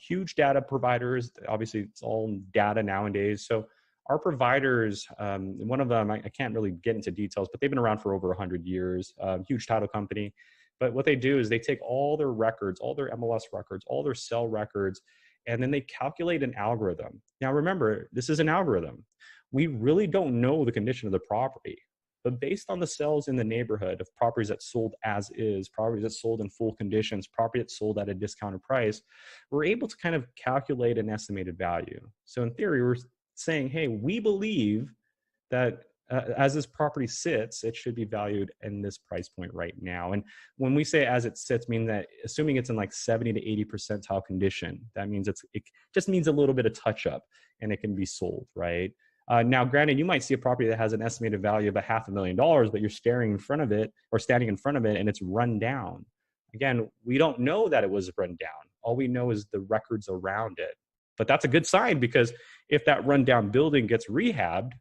huge data providers. Obviously, it's all data nowadays. So our providers, one of them, I can't really get into details, but they've been around for over 100 years, huge title company. But what they do is they take all their records, all their MLS records, all their cell records, and then they calculate an algorithm. Now, remember, this is an algorithm. We really don't know the condition of the property, but based on the sales in the neighborhood of properties that sold as is, properties that sold in full conditions, property that sold at a discounted price, we're able to kind of calculate an estimated value. So in theory, we're saying, hey, we believe that as this property sits, it should be valued in this price point right now. And when we say as it sits, mean that assuming it's in like 70 to 80 percentile condition, that means it just means a little bit of touch up and it can be sold, right? Now, granted, you might see a property that has an estimated value of $500,000, but you're staring in front of it or standing in front of it and it's run down. Again, we don't know that it was run down. All we know is the records around it. But that's a good sign, because if that rundown building gets rehabbed,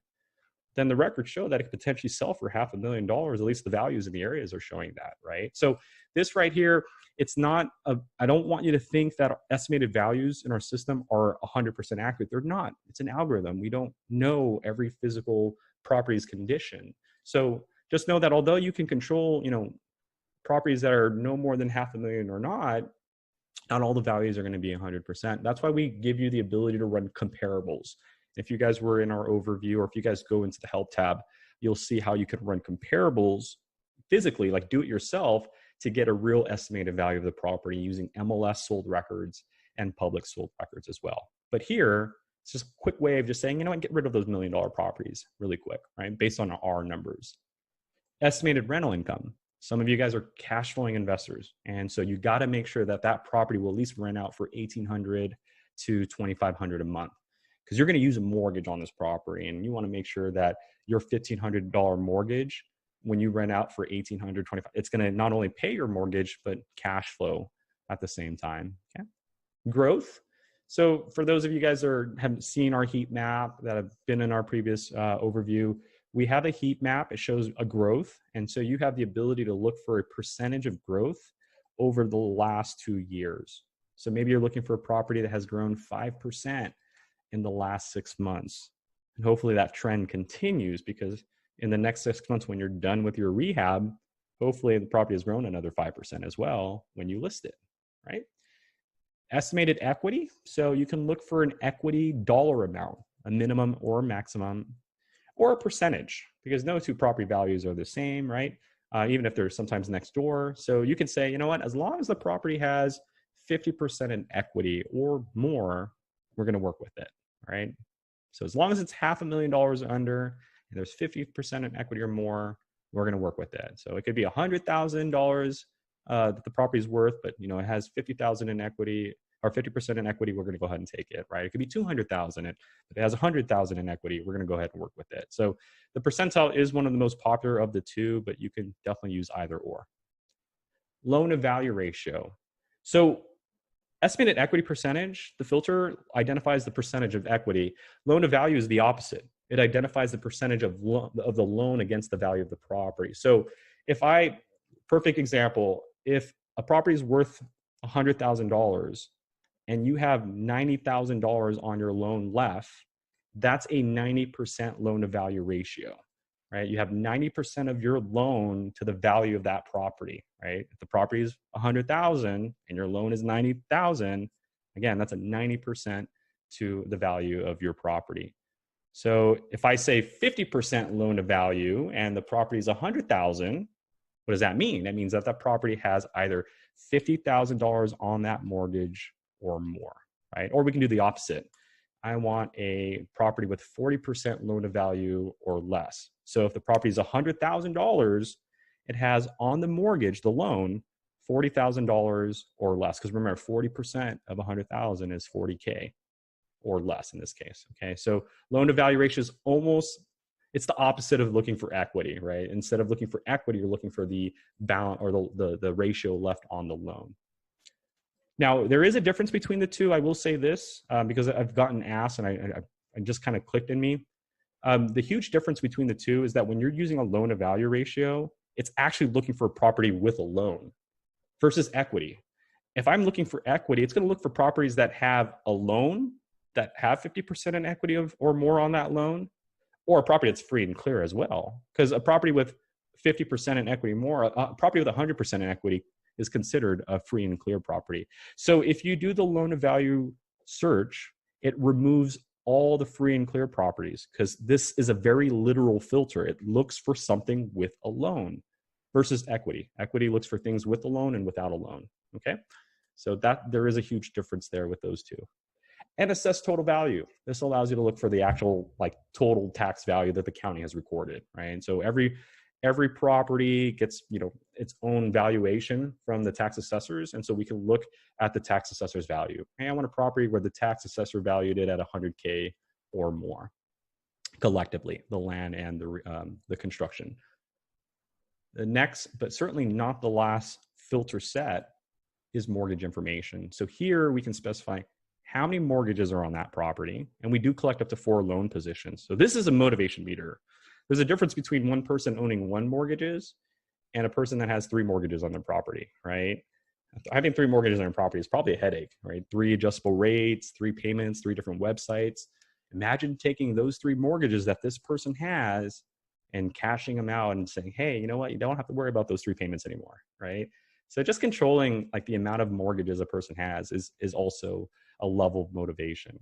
then the records show that it could potentially sell for $500,000. At least the values in the areas are showing that, right? So this right here, it's not I don't want you to think that estimated values in our system are 100% accurate. They're not. It's an algorithm. We don't know every physical property's condition. So just know that although you can control, properties that are no more than $500,000 or not all the values are going to be 100%. That's why we give you the ability to run comparables. If you guys were in our overview, or if you guys go into the help tab, you'll see how you can run comparables physically, like do it yourself, to get a real estimated value of the property using MLS sold records and public sold records as well. But here, it's just a quick way of just saying, get rid of those $1 million properties really quick, right? Based on our numbers. Estimated rental income. Some of you guys are cash flowing investors. And so you got to make sure that that property will at least rent out for $1,800 to $2,500 a month, because you're going to use a mortgage on this property. And you want to make sure that your $1,500 mortgage, when you rent out for $1,800, $2,500, it's going to not only pay your mortgage, but cash flow at the same time. Okay. Growth. So for those of you guys that have seen our heat map, that have been in our previous overview, we have a heat map. It shows a growth. And so you have the ability to look for a percentage of growth over the last 2 years. So maybe you're looking for a property that has grown 5% in the last 6 months. And hopefully that trend continues, because in the next 6 months, when you're done with your rehab, hopefully the property has grown another 5% as well when you list it, right? Estimated equity. So you can look for an equity dollar amount, a minimum or a maximum, or a percentage, because no two property values are the same, right? Even if they're sometimes next door. So you can say, as long as the property has 50% in equity or more, we're going to work with it, right? So as long as it's $500,000 under, and there's 50% in equity or more, we're going to work with it. So it could be $100,000 that the property is worth, but it has 50,000 in equity, or 50% in equity, we're going to go ahead and take it, right? It could be 200,000. If it has 100,000 in equity, we're going to go ahead and work with it. So the percentile is one of the most popular of the two, but you can definitely use either or. Loan to value ratio. So estimated equity percentage, the filter identifies the percentage of equity. Loan to value is the opposite. It identifies the percentage of the loan against the value of the property. So perfect example, if a property is worth $100,000 and you have $90,000 on your loan left, that's a 90% loan to value ratio, right? You have 90% of your loan to the value of that property, right? If the property is $100,000 and your loan is $90,000, again, that's a 90% to the value of your property. So if I say 50% loan to value and the property is $100,000, what does that mean? That means that that property has either $50,000 on that mortgage or more, right? Or we can do the opposite. I want a property with 40% loan to value or less. So if the property is $100,000, it has on the mortgage, the loan, $40,000 or less. Because remember, 40% of 100,000 is 40K or less in this case. Okay, so loan to value ratio is it's the opposite of looking for equity, right? Instead of looking for equity, you're looking for the balance or the ratio left on the loan. Now, there is a difference between the two. I will say this because I've gotten asked and I just kind of clicked in me. The huge difference between the two is that when you're using a loan to value ratio, it's actually looking for a property with a loan versus equity. If I'm looking for equity, it's going to look for properties that have a loan, that have 50% in equity or more on that loan, or a property that's free and clear as well. Because a property with 50% in equity more, a property with 100% in equity is considered a free and clear property. So if you do the loan to value search, it removes all the free and clear properties, because this is a very literal filter. It looks for something with a loan versus equity. Equity looks for things with a loan and without a loan, okay? So there is a huge difference there with those two. And assess total value. This allows you to look for the actual total tax value that the county has recorded, right? And so every property gets its own valuation from the tax assessors, and so we can look at the tax assessor's value. Hey, I want a property where the tax assessor valued it at 100K or more collectively, the land and the construction. The next, but certainly not the last filter set, is mortgage information. So here we can specify how many mortgages are on that property. And we do collect up to 4 loan positions. So this is a motivation meter. There's a difference between one person owning 1 mortgages and a person that has 3 mortgages on their property, right? Having 3 mortgages on your property is probably a headache, right? 3 adjustable rates, 3 payments, 3 different websites. Imagine taking those 3 mortgages that this person has and cashing them out and saying, hey, you know what? You don't have to worry about those 3 payments anymore, right? So just controlling like the amount of mortgages a person has is also a level of motivation.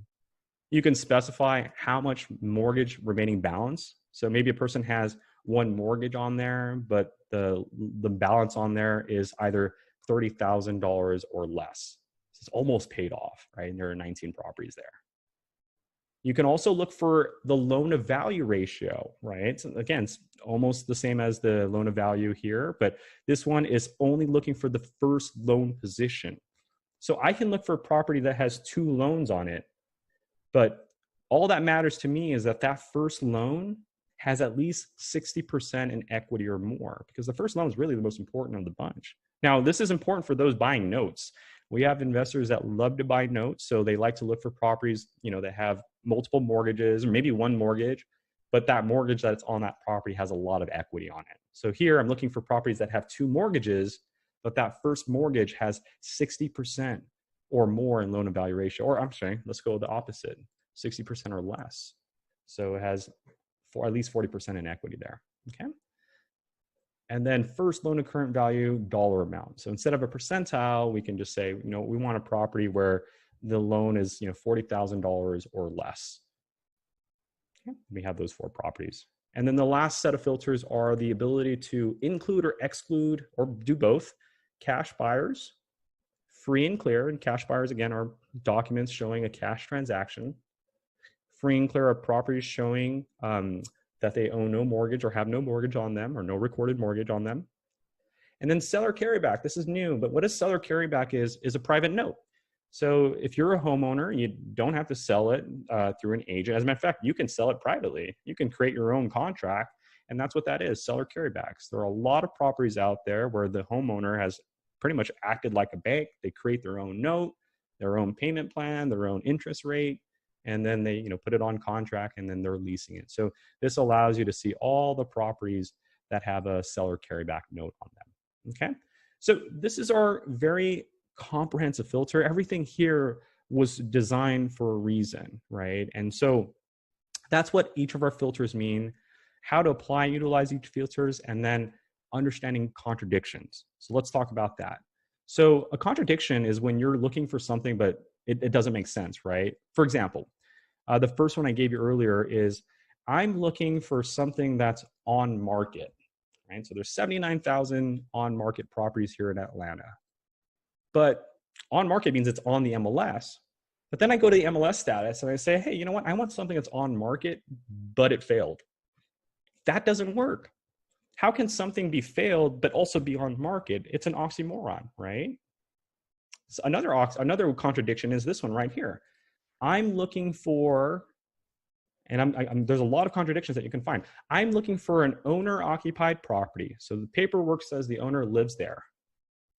You can specify how much mortgage remaining balance. So maybe a person has 1 mortgage on there, but the balance on there is either $30,000 or less. So it's almost paid off, right? And there are 19 properties there. You can also look for the loan to value ratio, right? So again, it's almost the same as the loan to value here, but this one is only looking for the first loan position. So I can look for a property that has 2 loans on it, but all that matters to me is that that first loan has at least 60% in equity or more, because the first loan is really the most important of the bunch. Now, this is important for those buying notes. We have investors that love to buy notes, so they like to look for properties, that have multiple mortgages or maybe 1 mortgage, but that mortgage that's on that property has a lot of equity on it. So here I'm looking for properties that have 2 mortgages, but that first mortgage has 60% or more in loan to value ratio, or I'm sorry, let's go the opposite, 60% or less. So it has at least 40% in equity there, okay? And then first loan to current value dollar amount. So instead of a percentile, we can just say, we want a property where the loan is, $40,000 or less. Okay. We have those 4 properties. And then the last set of filters are the ability to include or exclude, or do both, cash buyers, free and clear. And cash buyers, again, are documents showing a cash transaction. Free and clear are properties showing that they own no mortgage or have no mortgage on them or no recorded mortgage on them. And then seller carryback. This is new, but what a seller carryback is a private note. So if you're a homeowner, you don't have to sell it through an agent. As a matter of fact, you can sell it privately. You can create your own contract, and that's what that is, seller carrybacks. There are a lot of properties out there where the homeowner has pretty much acted like a bank. They create their own note, their own payment plan, their own interest rate, and then they put it on contract, and then they're leasing it. So this allows you to see all the properties that have a seller carryback note on them. Okay, so this is our very comprehensive filter. Everything here was designed for a reason, right? And so that's what each of our filters mean, how to apply and utilize each filters, and then understanding contradictions. So let's talk about that. So a contradiction is when you're looking for something, but it doesn't make sense, right? For example, the first one I gave you earlier is I'm looking for something that's on market, right? So there's 79,000 on market properties here in Atlanta. But on market means it's on the MLS. But then I go to the MLS status and I say, hey, you know what? I want something that's on market, but it failed. That doesn't work. How can something be failed but also be on market? It's an oxymoron, right? So another contradiction is this one right here. I'm looking for, and there's a lot of contradictions that you can find. I'm looking for an owner-occupied property. So the paperwork says the owner lives there.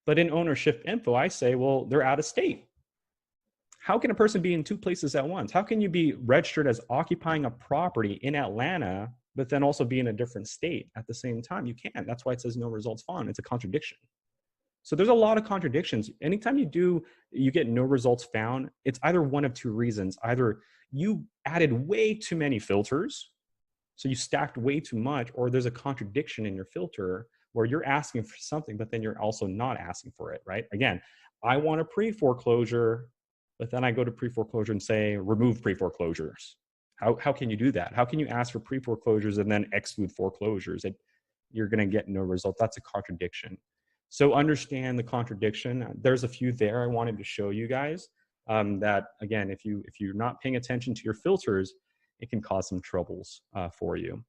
But in ownership info, I say, well, they're out of state. How can a person be in 2 places at once? How can you be registered as occupying a property in Atlanta, but then also be in a different state at the same time? You can't. That's why it says no results found. It's a contradiction. So there's a lot of contradictions. Anytime you get no results found, it's either one of 2 reasons. Either you added way too many filters, so you stacked way too much, or there's a contradiction in your filter where you're asking for something, but then you're also not asking for it, right? Again, I want a pre-foreclosure, but then I go to pre-foreclosure and say, remove pre-foreclosures. How can you do that? How can you ask for pre-foreclosures and then exclude foreclosures? You're gonna get no result. That's a contradiction. So understand the contradiction. There's a few there I wanted to show you guys that, again, if you're not paying attention to your filters, it can cause some troubles for you.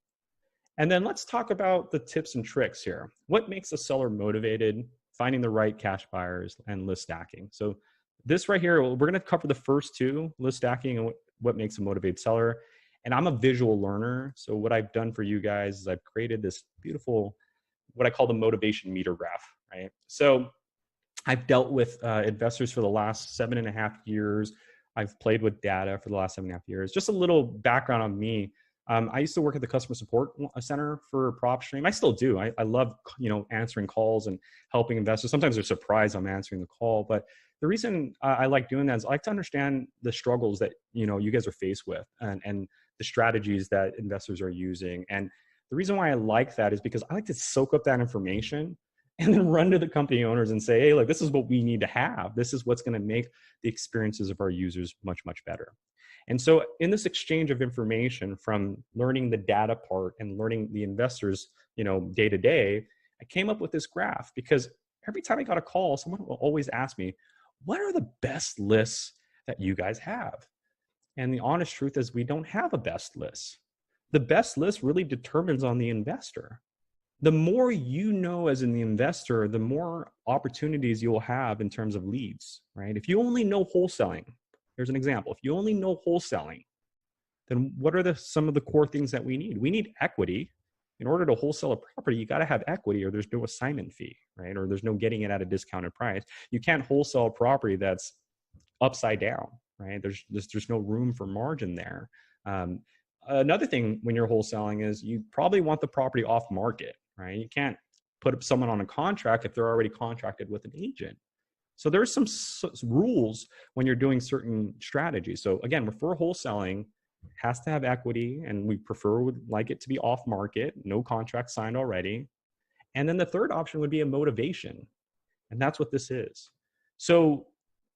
And then let's talk about the tips and tricks here. What makes a seller motivated, finding the right cash buyers, and list stacking. So this right here, we're gonna cover the first 2, list stacking and what makes a motivated seller. And I'm a visual learner. So what I've done for you guys is I've created this beautiful, what I call the motivation meter graph, right? So I've dealt with investors for the last 7.5 years. I've played with data for the last 7.5 years. Just a little background on me. I used to work at the customer support center for PropStream. I still do. I love, answering calls and helping investors. Sometimes they're surprised I'm answering the call, but the reason I like doing that is I like to understand the struggles that you guys are faced with, and the strategies that investors are using. And the reason why I like that is because I like to soak up that information and then run to the company owners and say, hey, look, this is what we need to have. This is what's going to make the experiences of our users much, much better. And so in this exchange of information, from learning the data part and learning the investors, day to day, I came up with this graph because every time I got a call, someone will always ask me, what are the best lists that you guys have? And the honest truth is we don't have a best list. The best list really determines on the investor. The more you know as an investor, the more opportunities you'll have in terms of leads, right? If you only know wholesaling, here's an example. If you only know wholesaling, then what are some of the core things that we need? We need equity. In order to wholesale a property, you got to have equity, or there's no assignment fee, right? Or there's no getting it at a discounted price. You can't wholesale a property that's upside down, right? There's no room for margin there. Another thing when you're wholesaling is you probably want the property off market, right? You can't put someone on a contract if they're already contracted with an agent. So there's some rules when you're doing certain strategies. So again, refer wholesaling has to have equity, and we would like it to be off market, no contract signed already. And then the third option would be a motivation. And that's what this is. So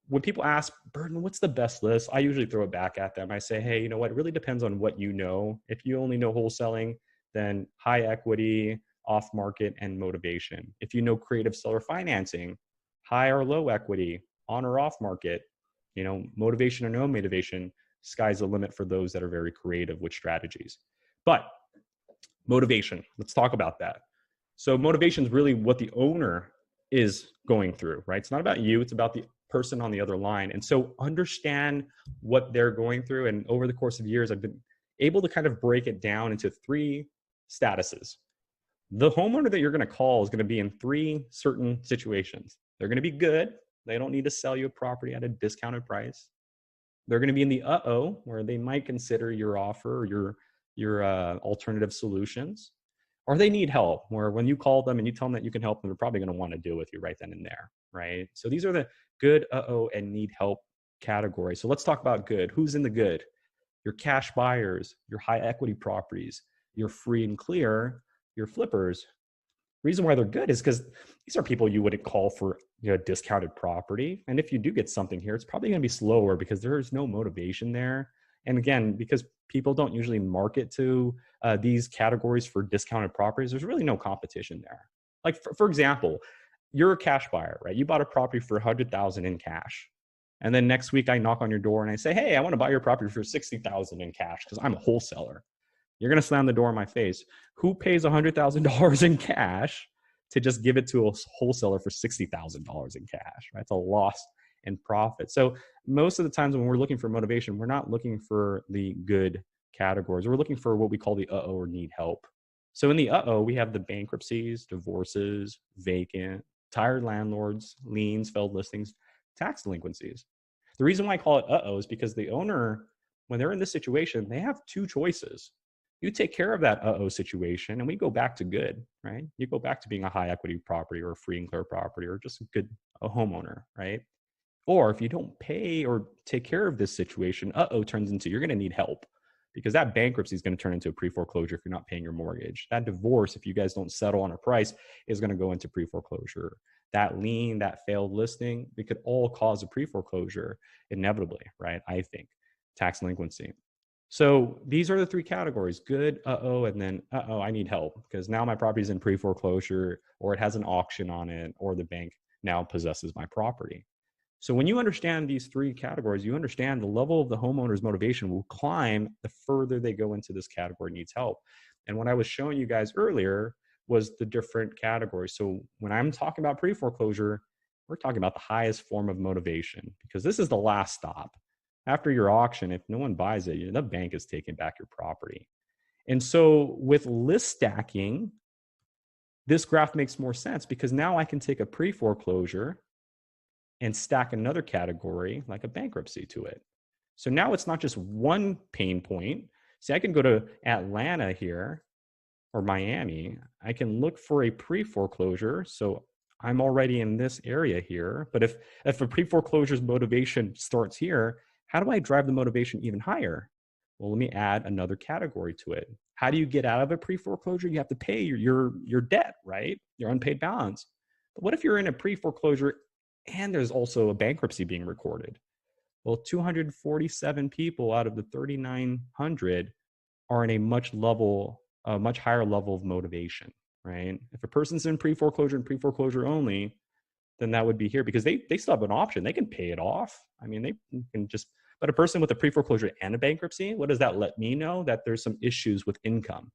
when people ask, Burton, what's the best list? I usually throw it back at them. I say, hey, you know what? It really depends on what you know. If you only know wholesaling, then high equity, off market, and motivation. If you know creative seller financing, high or low equity, on or off market, motivation or no motivation, sky's the limit for those that are very creative with strategies. But motivation, let's talk about that. So motivation is really what the owner is going through, right? It's not about you, it's about the person on the other line. And so understand what they're going through. And over the course of years, I've been able to kind of break it down into 3 statuses. The homeowner that you're going to call is going to be in 3 certain situations. They're going to be good. They don't need to sell you a property at a discounted price. They're going to be in the where they might consider your offer or your alternative solutions. Or they need help, where when you call them and you tell them that you can help them, they're probably going to want to deal with you right then and there, right? So these are the good, and need help categories. So let's talk about good. Who's in the good? Your cash buyers, your high equity properties, your free and clear, your flippers. Reason why they're good is because these are people you wouldn't call for a discounted property. And if you do get something here, it's probably going to be slower because there's no motivation there. And again, because people don't usually market to these categories for discounted properties, there's really no competition there. Like for example, you're a cash buyer, right? You bought a property for $100,000 in cash. And then next week I knock on your door and I say, hey, I want to buy your property for $60,000 in cash because I'm a wholesaler. You're going to slam the door in my face. Who pays $100,000 in cash to just give it to a wholesaler for $60,000 in cash, right? It's a loss in profit. So most of the times when we're looking for motivation, we're not looking for the good categories. We're looking for what we call the or need help. So in the we have the bankruptcies, divorces, vacant, tired landlords, liens, failed listings, tax delinquencies. The reason why I call it is because the owner, when they're in this situation, they have 2 choices. You take care of that situation and we go back to good, right? You go back to being a high equity property or a free and clear property or just a homeowner, right? Or if you don't pay or take care of this situation, turns into you're going to need help, because that bankruptcy is going to turn into a pre-foreclosure if you're not paying your mortgage. That divorce, if you guys don't settle on a price, is going to go into pre-foreclosure. That lien, that failed listing, it could all cause a pre-foreclosure inevitably, right? I think tax delinquency. So these are the 3 categories: good, and then I need help because now my property is in pre-foreclosure, or it has an auction on it, or the bank now possesses my property. So when you understand these 3 categories, you understand the level of the homeowner's motivation will climb the further they go into this category needs help. And what I was showing you guys earlier was the different categories. So when I'm talking about pre-foreclosure, we're talking about the highest form of motivation, because this is the last stop. After your auction, if no one buys it, the bank is taking back your property. And so with list stacking, this graph makes more sense because now I can take a pre-foreclosure and stack another category like a bankruptcy to it. So now it's not just one pain point. See, I can go to Atlanta here or Miami. I can look for a pre-foreclosure. So I'm already in this area here. But if a pre-foreclosure's motivation starts here, how do I drive the motivation even higher? Well, let me add another category to it. How do you get out of a pre-foreclosure? You have to pay your debt, right? Your unpaid balance. But what if you're in a pre-foreclosure and there's also a bankruptcy being recorded? Well, 247 people out of the 3,900 are in a much higher level of motivation, right? If a person's in pre-foreclosure and pre-foreclosure only, then that would be here because they still have an option. They can pay it off. I mean, they can just, but a person with a pre-foreclosure and a bankruptcy, what does that let me know? That there's some issues with income,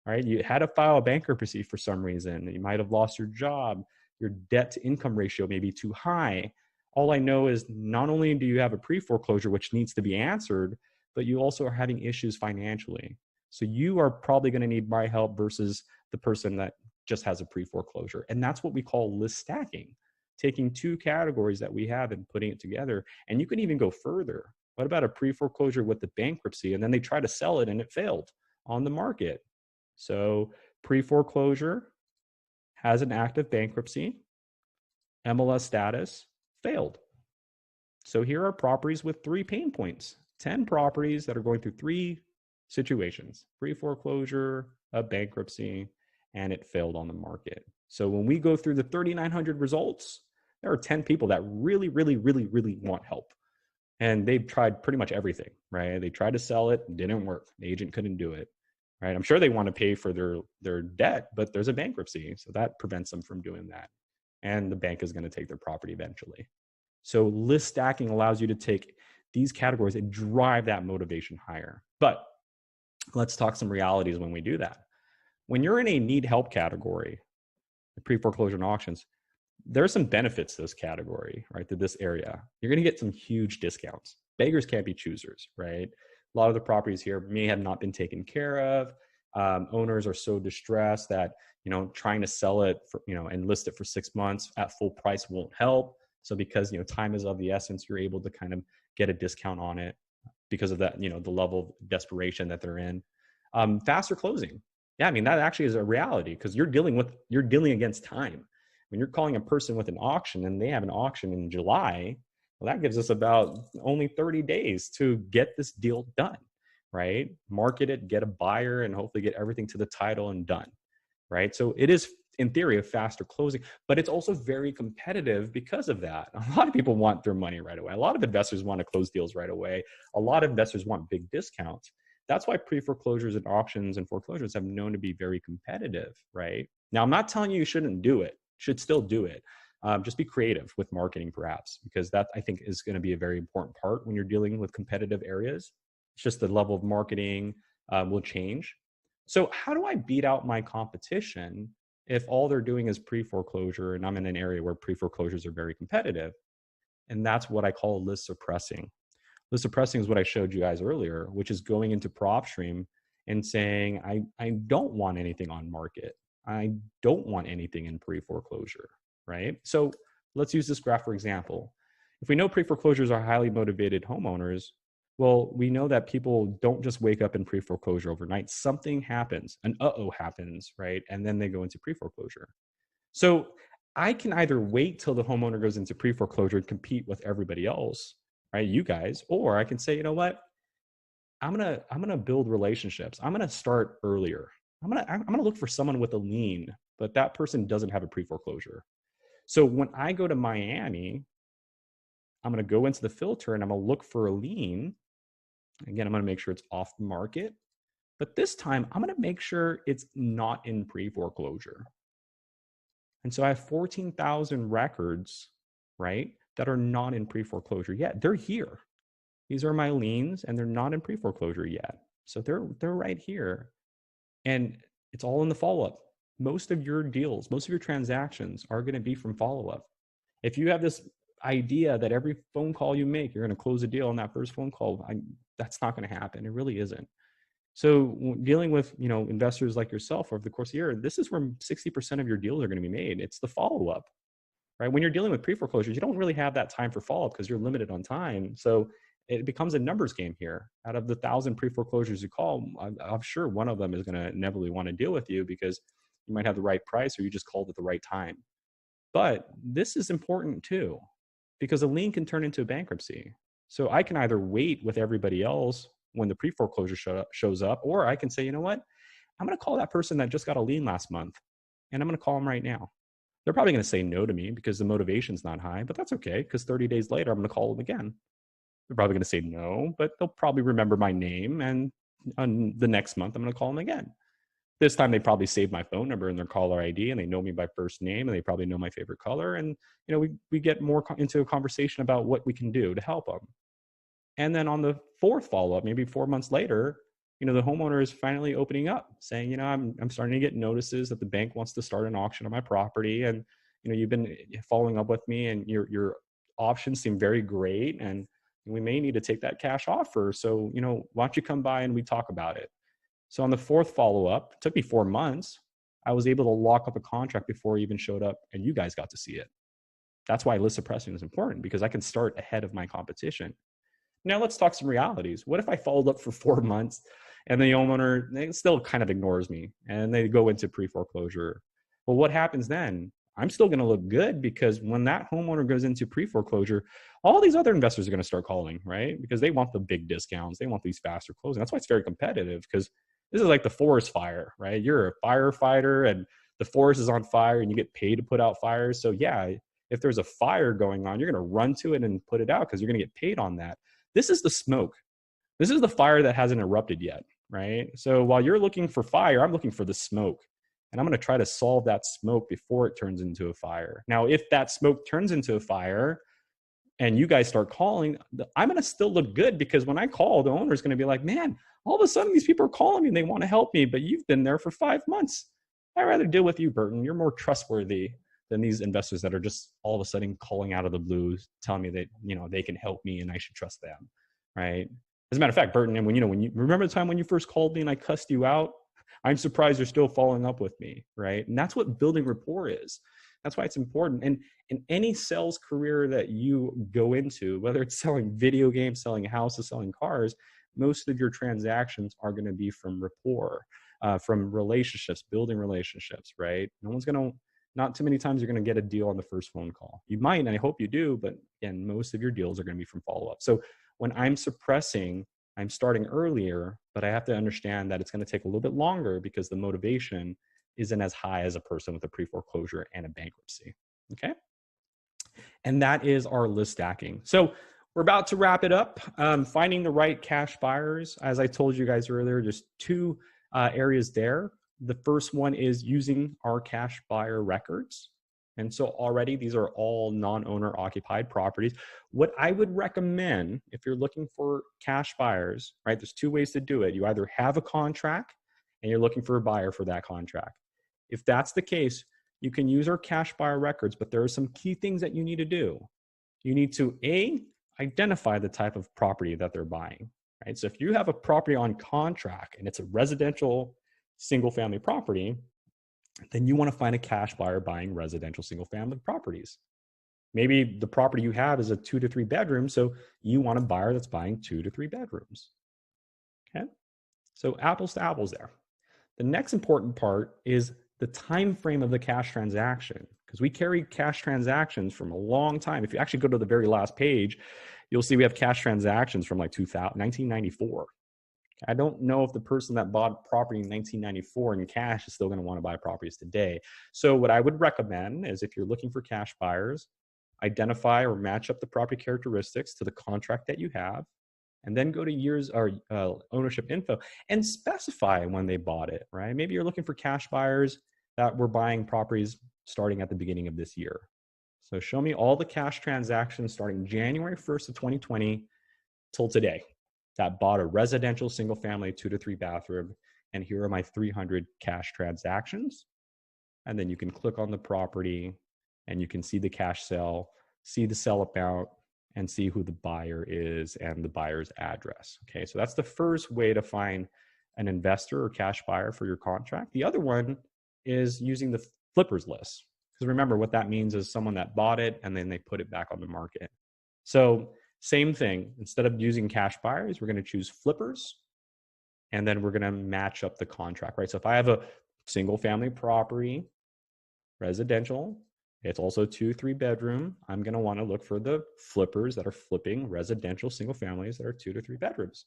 right? You had to file a bankruptcy for some reason. You might have lost your job. Your debt to income ratio may be too high. All I know is not only do you have a pre-foreclosure, which needs to be answered, but you also are having issues financially. So you are probably going to need my help versus the person that just has a pre-foreclosure. And that's what we call list stacking, taking two categories that we have and putting it together. And you can even go further. What about a pre-foreclosure with the bankruptcy? And then they try to sell it and it failed on the market. So pre-foreclosure has an active bankruptcy, MLS status, failed. So here are properties with 3 pain points, 10 properties that are going through 3 situations, pre-foreclosure, a bankruptcy, and it failed on the market. So when we go through the 3,900 results, there are 10 people that really, really, really, really want help. And they've tried pretty much everything, right? They tried to sell it, didn't work. The agent couldn't do it, right? I'm sure they want to pay for their debt, but there's a bankruptcy. So that prevents them from doing that. And the bank is going to take their property eventually. So list stacking allows you to take these categories and drive that motivation higher. But let's talk some realities when we do that. When you're in a need help category, pre-foreclosure and auctions, there's some benefits to this category, right? To this area. You're going to get some huge discounts. Beggars can't be choosers, right? A lot of the properties here may have not been taken care of. Owners are so distressed that, trying to sell it for, and list it for 6 months at full price won't help. So because, time is of the essence, you're able to kind of get a discount on it because of that, the level of desperation that they're in. Faster closing. Yeah, I mean, that actually is a reality because you're dealing against time. When you're calling a person with an auction and they have an auction in July, well, that gives us about only 30 days to get this deal done, right? Market it, get a buyer, and hopefully get everything to the title and done, right? So it is, in theory, a faster closing, but it's also very competitive because of that. A lot of people want their money right away. A lot of investors want to close deals right away. A lot of investors want big discounts. That's why pre-foreclosures and auctions and foreclosures have known to be very competitive, right? Now, I'm not telling you shouldn't do it. Should still do it. Just be creative with marketing, perhaps, because that I think is going to be a very important part when you're dealing with competitive areas. It's just the level of marketing will change. So how do I beat out my competition if all they're doing is pre-foreclosure and I'm in an area where pre-foreclosures are very competitive? And that's what I call list suppressing. List suppressing is what I showed you guys earlier, which is going into Propstream and saying, I don't want anything on market. I don't want anything in pre-foreclosure, right? So let's use this graph for example. If we know pre-foreclosures are highly motivated homeowners, well, we know that people don't just wake up in pre-foreclosure overnight. Something happens, an uh-oh happens, right? And then they go into pre-foreclosure. So I can either wait till the homeowner goes into pre-foreclosure and compete with everybody else, right? You guys, or I can say, you know what? I'm gonna build relationships. I'm gonna start earlier. I'm gonna look for someone with a lien, but that person doesn't have a pre-foreclosure. So when I go to Miami, I'm gonna go into the filter and I'm gonna look for a lien. Again, I'm gonna make sure it's off the market, but this time I'm gonna make sure it's not in pre-foreclosure. And so I have 14,000 records, right, that are not in pre-foreclosure yet. They're here. These are my liens and they're not in pre-foreclosure yet. So they're right here. And it's all in the follow-up. Most of your deals, most of your transactions are going to be from follow-up. If you have this idea that every phone call you make, you're going to close a deal on that first phone call, that's not going to happen. It really isn't. So dealing with, investors like yourself over the course of the year, this is where 60% of your deals are going to be made. It's the follow-up, right? When you're dealing with pre-foreclosures, you don't really have that time for follow-up because you're limited on time. So it becomes a numbers game here. Out of the 1,000 pre-foreclosures you call, I'm sure one of them is going to inevitably want to deal with you because you might have the right price or you just called at the right time. But this is important too, because a lien can turn into a bankruptcy. So I can either wait with everybody else when the pre-foreclosure shows up, or I can say, you know what, I'm going to call that person that just got a lien last month, and I'm going to call them right now. They're probably going to say no to me because the motivation's not high, but that's okay because 30 days later, I'm going to call them again. They're probably going to say no, but they'll probably remember my name, and on the next month, I'm going to call them again. This time they probably saved my phone number in their caller ID, and they know me by first name, and they probably know my favorite color. And we get more into a conversation about what we can do to help them. And then on the fourth follow-up, maybe 4 months later, the homeowner is finally opening up, saying, I'm starting to get notices that the bank wants to start an auction on my property, and you've been following up with me, and your options seem very great, and we may need to take that cash offer. So why don't you come by and we talk about it? So on the fourth follow-up, it took me 4 months. I was able to lock up a contract before it even showed up, and you guys got to see it. That's why list suppressing is important, because I can start ahead of my competition. Now let's talk some realities. What if I followed up for 4 months and the homeowner still kind of ignores me and they go into pre-foreclosure? Well, what happens then? I'm still going to look good, because when that homeowner goes into pre-foreclosure, all these other investors are going to start calling, right? Because they want the big discounts. They want these faster closing. That's why it's very competitive, because this is like the forest fire, right? You're a firefighter and the forest is on fire and you get paid to put out fires. So yeah, if there's a fire going on, you're going to run to it and put it out because you're going to get paid on that. This is the smoke. This is the fire that hasn't erupted yet, right? So while you're looking for fire, I'm looking for the smoke. And I'm going to try to solve that smoke before it turns into a fire. Now, if that smoke turns into a fire and you guys start calling, I'm going to still look good, because when I call, the owner is going to be like, man, all of a sudden these people are calling me and they want to help me, but you've been there for 5 months. I'd rather deal with you, Burton. You're more trustworthy than these investors that are just all of a sudden calling out of the blue, telling me that, they can help me and I should trust them, right? As a matter of fact, Burton, and when you remember the time when you first called me and I cussed you out, I'm surprised you're still following up with me, right? And that's what building rapport is. That's why it's important. And in any sales career that you go into, whether it's selling video games, selling houses, selling cars, most of your transactions are going to be from rapport, from relationships, building relationships, right? Not too many times you're going to get a deal on the first phone call. You might, and I hope you do, but again, most of your deals are going to be from follow-up. So when I'm suppressing, I'm starting earlier, but I have to understand that it's going to take a little bit longer because the motivation isn't as high as a person with a pre-foreclosure and a bankruptcy, okay? And that is our list stacking. So we're about to wrap it up. Finding the right cash buyers. As I told you guys earlier, just two areas there. The first one is using our cash buyer records. And so already these are all non-owner occupied properties. What I would recommend if you're looking for cash buyers, right, there's two ways to do it. You either have a contract and you're looking for a buyer for that contract. If that's the case, you can use our cash buyer records, but there are some key things that you need to do. You need to identify the type of property that they're buying, right? So if you have a property on contract and it's a residential single family property, then you want to find a cash buyer buying residential single family properties. Maybe the property you have is a 2 to 3 bedroom, so you want a buyer that's buying 2 to 3 bedrooms. Okay, so apples to apples there. The next important part is the time frame of the cash transaction, because we carry cash transactions from a long time. If you actually go to the very last page, you'll see we have cash transactions from like 1994. I don't know if the person that bought property in 1994 in cash is still going to want to buy properties today. So what I would recommend is, if you're looking for cash buyers, identify or match up the property characteristics to the contract that you have, and then go to years or ownership info and specify when they bought it, right? Maybe you're looking for cash buyers that were buying properties starting at the beginning of this year. So show me all the cash transactions starting January 1st of 2020 till today that bought a residential single family 2 to 3 bathroom, and here are my 300 cash transactions. And then you can click on the property and you can see the cash sale, see the sell amount, and see who the buyer is and the buyer's address. Okay, so that's the first way to find an investor or cash buyer for your contract. The other one is using the flippers list. Because remember, what that means is someone that bought it and then they put it back on the market. So same thing, instead of using cash buyers, we're going to choose flippers, and then we're going to match up the contract, right? So if I have a single family property, residential, it's also 2-3 bedroom, I'm going to want to look for the flippers that are flipping residential single families that are 2 to 3 bedrooms.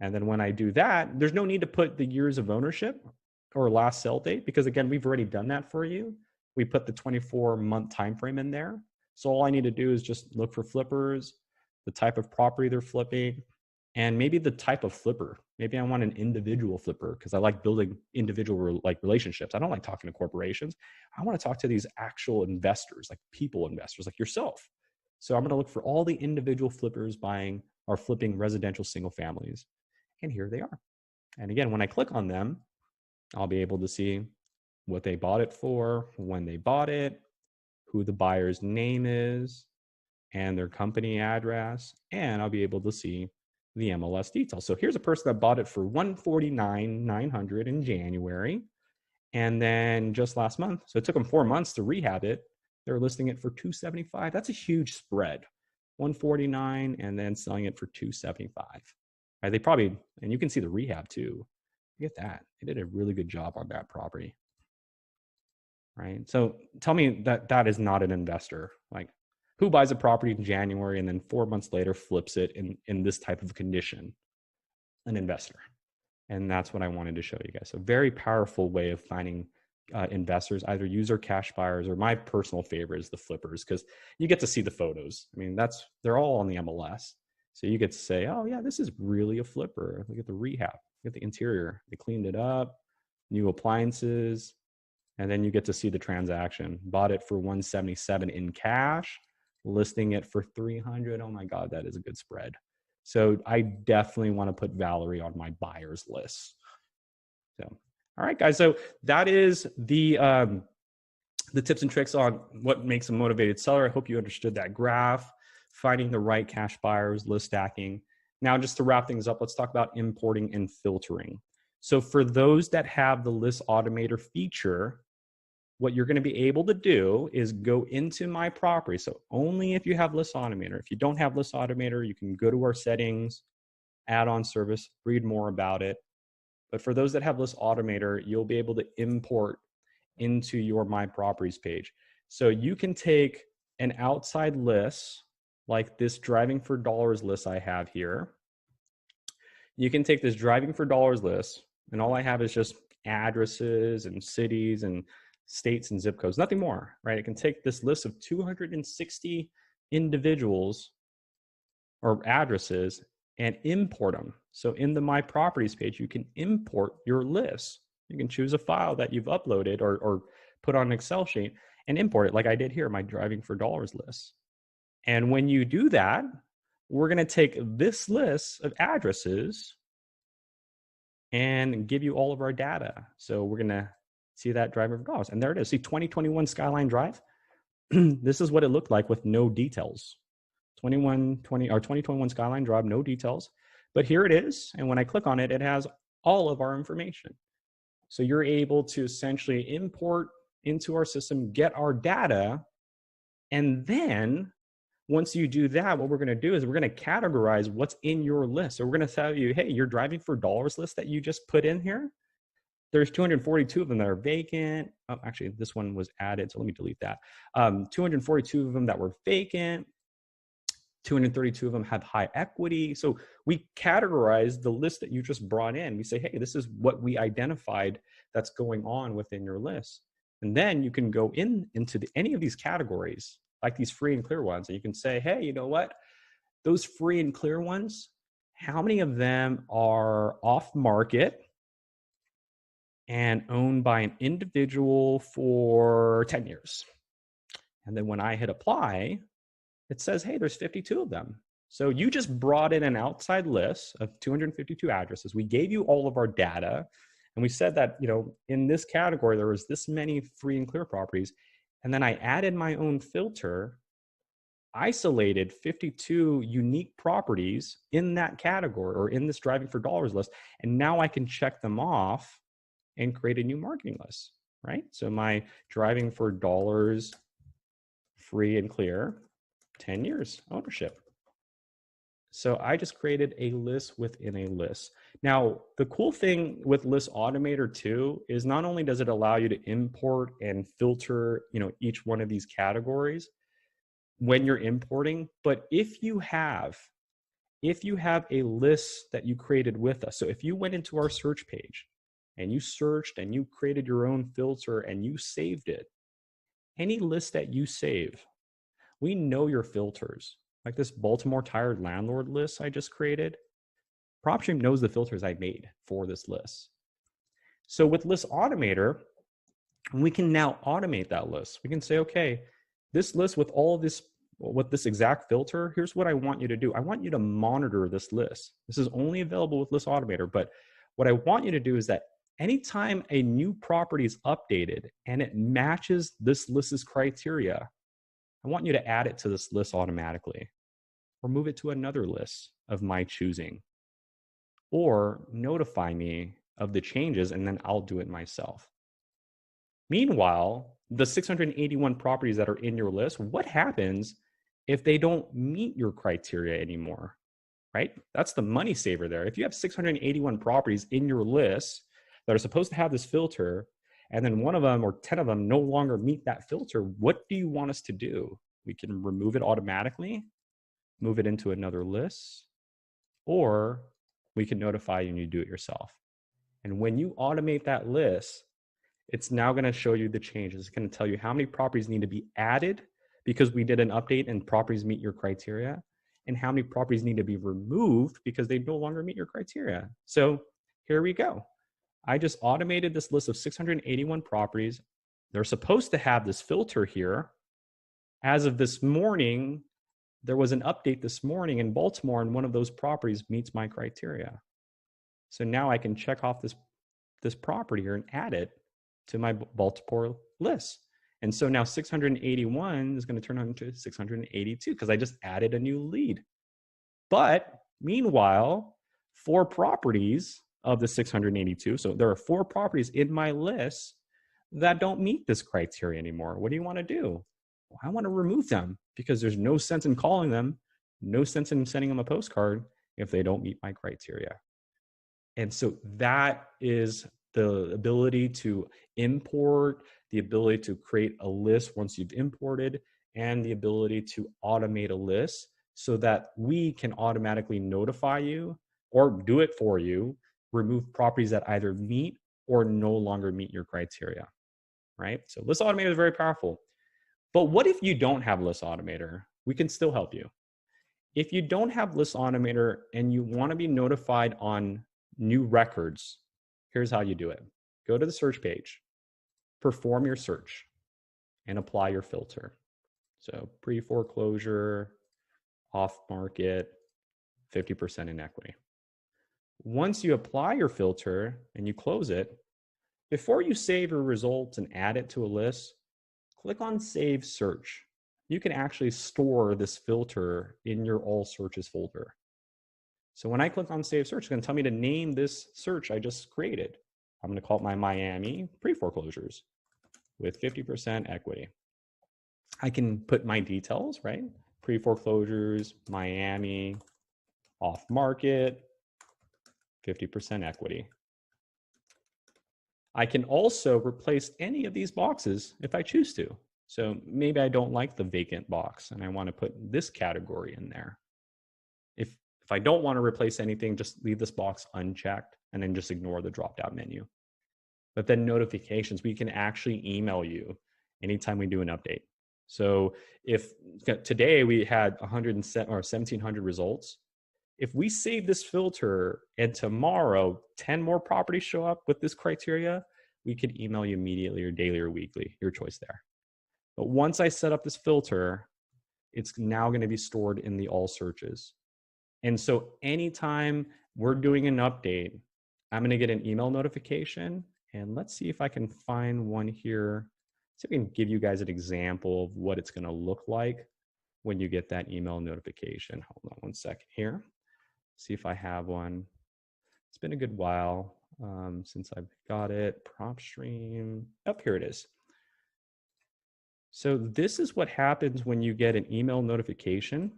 And then when I do that, there's no need to put the years of ownership or last sale date, because again, we've already done that for you. We put the 24-month time frame in there. So all I need to do is just look for flippers, the type of property they're flipping, and maybe the type of flipper. Maybe I want an individual flipper because I like building individual relationships. I don't like talking to corporations. I want to talk to these actual investors, like people investors like yourself. So I'm going to look for all the individual flippers buying or flipping residential single families. And here they are. And again, when I click on them, I'll be able to see what they bought it for, when they bought it, who the buyer's name is, and their company address, and I'll be able to see the MLS details. So here's a person that bought it for $149,900 in January, and then just last month, so it took them 4 months to rehab it, they're listing it for $275. That's a huge spread. $149 and then selling it for $275. Right, they probably, and you can see the rehab too. Look at that. They did a really good job on that property. Right? So tell me that that is not an investor. Like, who buys a property in January and then 4 months later flips it in this type of condition? An investor. And that's what I wanted to show you guys. A very powerful way of finding investors, either user cash buyers, or my personal favorite is the flippers, because you get to see the photos. I mean, they're all on the MLS. So you get to say, oh yeah, this is really a flipper. Look at the rehab, look at the interior. They cleaned it up, new appliances, and then you get to see the transaction. Bought it for $177 in cash, listing it for $300. Oh my God, that is a good spread. So I definitely want to put Valerie on my buyers list. So, all right, guys. So that is the tips and tricks on what makes a motivated seller. I hope you understood that graph, finding the right cash buyers, list stacking. Now, just to wrap things up, let's talk about importing and filtering. So for those that have the List Automator feature, what you're going to be able to do is go into My Property. So only if you have List Automator. If you don't have List Automator, you can go to our settings, add-on service, read more about it. But for those that have List Automator, you'll be able to import into your My Properties page. So you can take an outside list, like this driving for dollars list I have here. You can take this driving for dollars list, and all I have is just addresses and cities and states and zip codes, nothing more, right? It can take this list of 260 individuals or addresses and import them. So in the My Properties page, you can import your list. You can choose a file that you've uploaded or put on an Excel sheet and import it, like I did here, my driving for dollars list. And when you do that, we're going to take this list of addresses and give you all of our data. So we're going to see that driving for dollars. And there it is. See, 2021 Skyline Drive. This is what it looked like with no details. 2021 Skyline Drive, no details. But here it is. And when I click on it, it has all of our information. So you're able to essentially import into our system, get our data, and then once you do that, what we're going to do is we're going to categorize what's in your list. So we're going to tell you, hey, your driving for dollars list that you just put in here, there's 242 of them that are vacant. Oh, actually, this one was added, so let me delete that. 242 of them that were vacant. 232 of them have high equity. So we categorize the list that you just brought in. We say, hey, this is what we identified that's going on within your list. And then you can go into any of these categories, like these free and clear ones. And you can say, hey, you know what? Those free and clear ones, how many of them are off market and owned by an individual for 10 years? And then when I hit apply, it says, hey, there's 52 of them. So you just brought in an outside list of 252 addresses. We gave you all of our data. And we said that, you know, in this category, there was this many free and clear properties. And then I added my own filter, isolated 52 unique properties in that category or in this driving for dollars list. And now I can check them off and create a new marketing list. right? So my driving for dollars, free and clear, 10 years ownership. So I just created a list within a list. Now, the cool thing with List Automator too is not only does it allow you to import and filter, each one of these categories when you're importing, but if you have a list that you created with us, so if you went into our search page and you searched and you created your own filter and you saved it, any list that you save, we know your filters. Like this Baltimore Tired Landlord list I just created, PropStream knows the filters I made for this list. So with List Automator, we can now automate that list. We can say, okay, this list with this exact filter, here's what I want you to do. I want you to monitor this list. This is only available with List Automator, but what I want you to do is that anytime a new property is updated and it matches this list's criteria, I want you to add it to this list automatically, or move it to another list of my choosing, or notify me of the changes and then I'll do it myself. Meanwhile, the 681 properties that are in your list, what happens if they don't meet your criteria anymore, right? That's the money saver there. If you have 681 properties in your list that are supposed to have this filter, and then one of them or 10 of them no longer meet that filter, what do you want us to do? We can remove it automatically, move it into another list, or we can notify you and you do it yourself. And when you automate that list, it's now going to show you the changes. It's going to tell you how many properties need to be added because we did an update and properties meet your criteria, and how many properties need to be removed because they no longer meet your criteria. So here we go. I just automated this list of 681 properties. They're supposed to have this filter here. As of this morning, there was an update this morning in Baltimore, and one of those properties meets my criteria. So now I can check off this property here and add it to my Baltimore list. And so now 681 is going to turn into 682 because I just added a new lead. But meanwhile, 4 properties of the 682, so there are 4 properties in my list that don't meet this criteria anymore. What do you want to do? Well, I want to remove them because there's no sense in calling them, no sense in sending them a postcard if they don't meet my criteria. And so that is the ability to import, the ability to create a list once you've imported, and the ability to automate a list so that we can automatically notify you or do it for you, remove properties that either meet or no longer meet your criteria, right? So List Automator is very powerful. But what if you don't have List Automator? We can still help you. If you don't have List Automator and you want to be notified on new records, here's how you do it. Go to the search page, perform your search, and apply your filter. So pre-foreclosure, off-market, 50% in equity. Once you apply your filter and you close it, before you save your results and add it to a list, click on Save Search. You can actually store this filter in your All Searches folder. So when I click on Save Search, it's going to tell me to name this search I just created. I'm going to call it my Miami pre-foreclosures with 50% equity. I can put my details, right? Pre-foreclosures, Miami, off-market, 50% equity. I can also replace any of these boxes if I choose to. So maybe I don't like the vacant box and I want to put this category in there. If I don't want to replace anything, just leave this box unchecked and then just ignore the drop-down menu. But then notifications, we can actually email you anytime we do an update. So if today we had 1,700 results, if we save this filter and tomorrow 10 more properties show up with this criteria, we could email you immediately or daily or weekly, your choice there. But once I set up this filter, it's now going to be stored in the all searches. And so anytime we're doing an update, I'm going to get an email notification. And let's see if I can find one here. See if I can give you guys an example of what it's going to look like when you get that email notification. Hold on one second here. See if I have one. It's been a good while. since I've got it, PropStream, up here it is. So this is what happens when you get an email notification.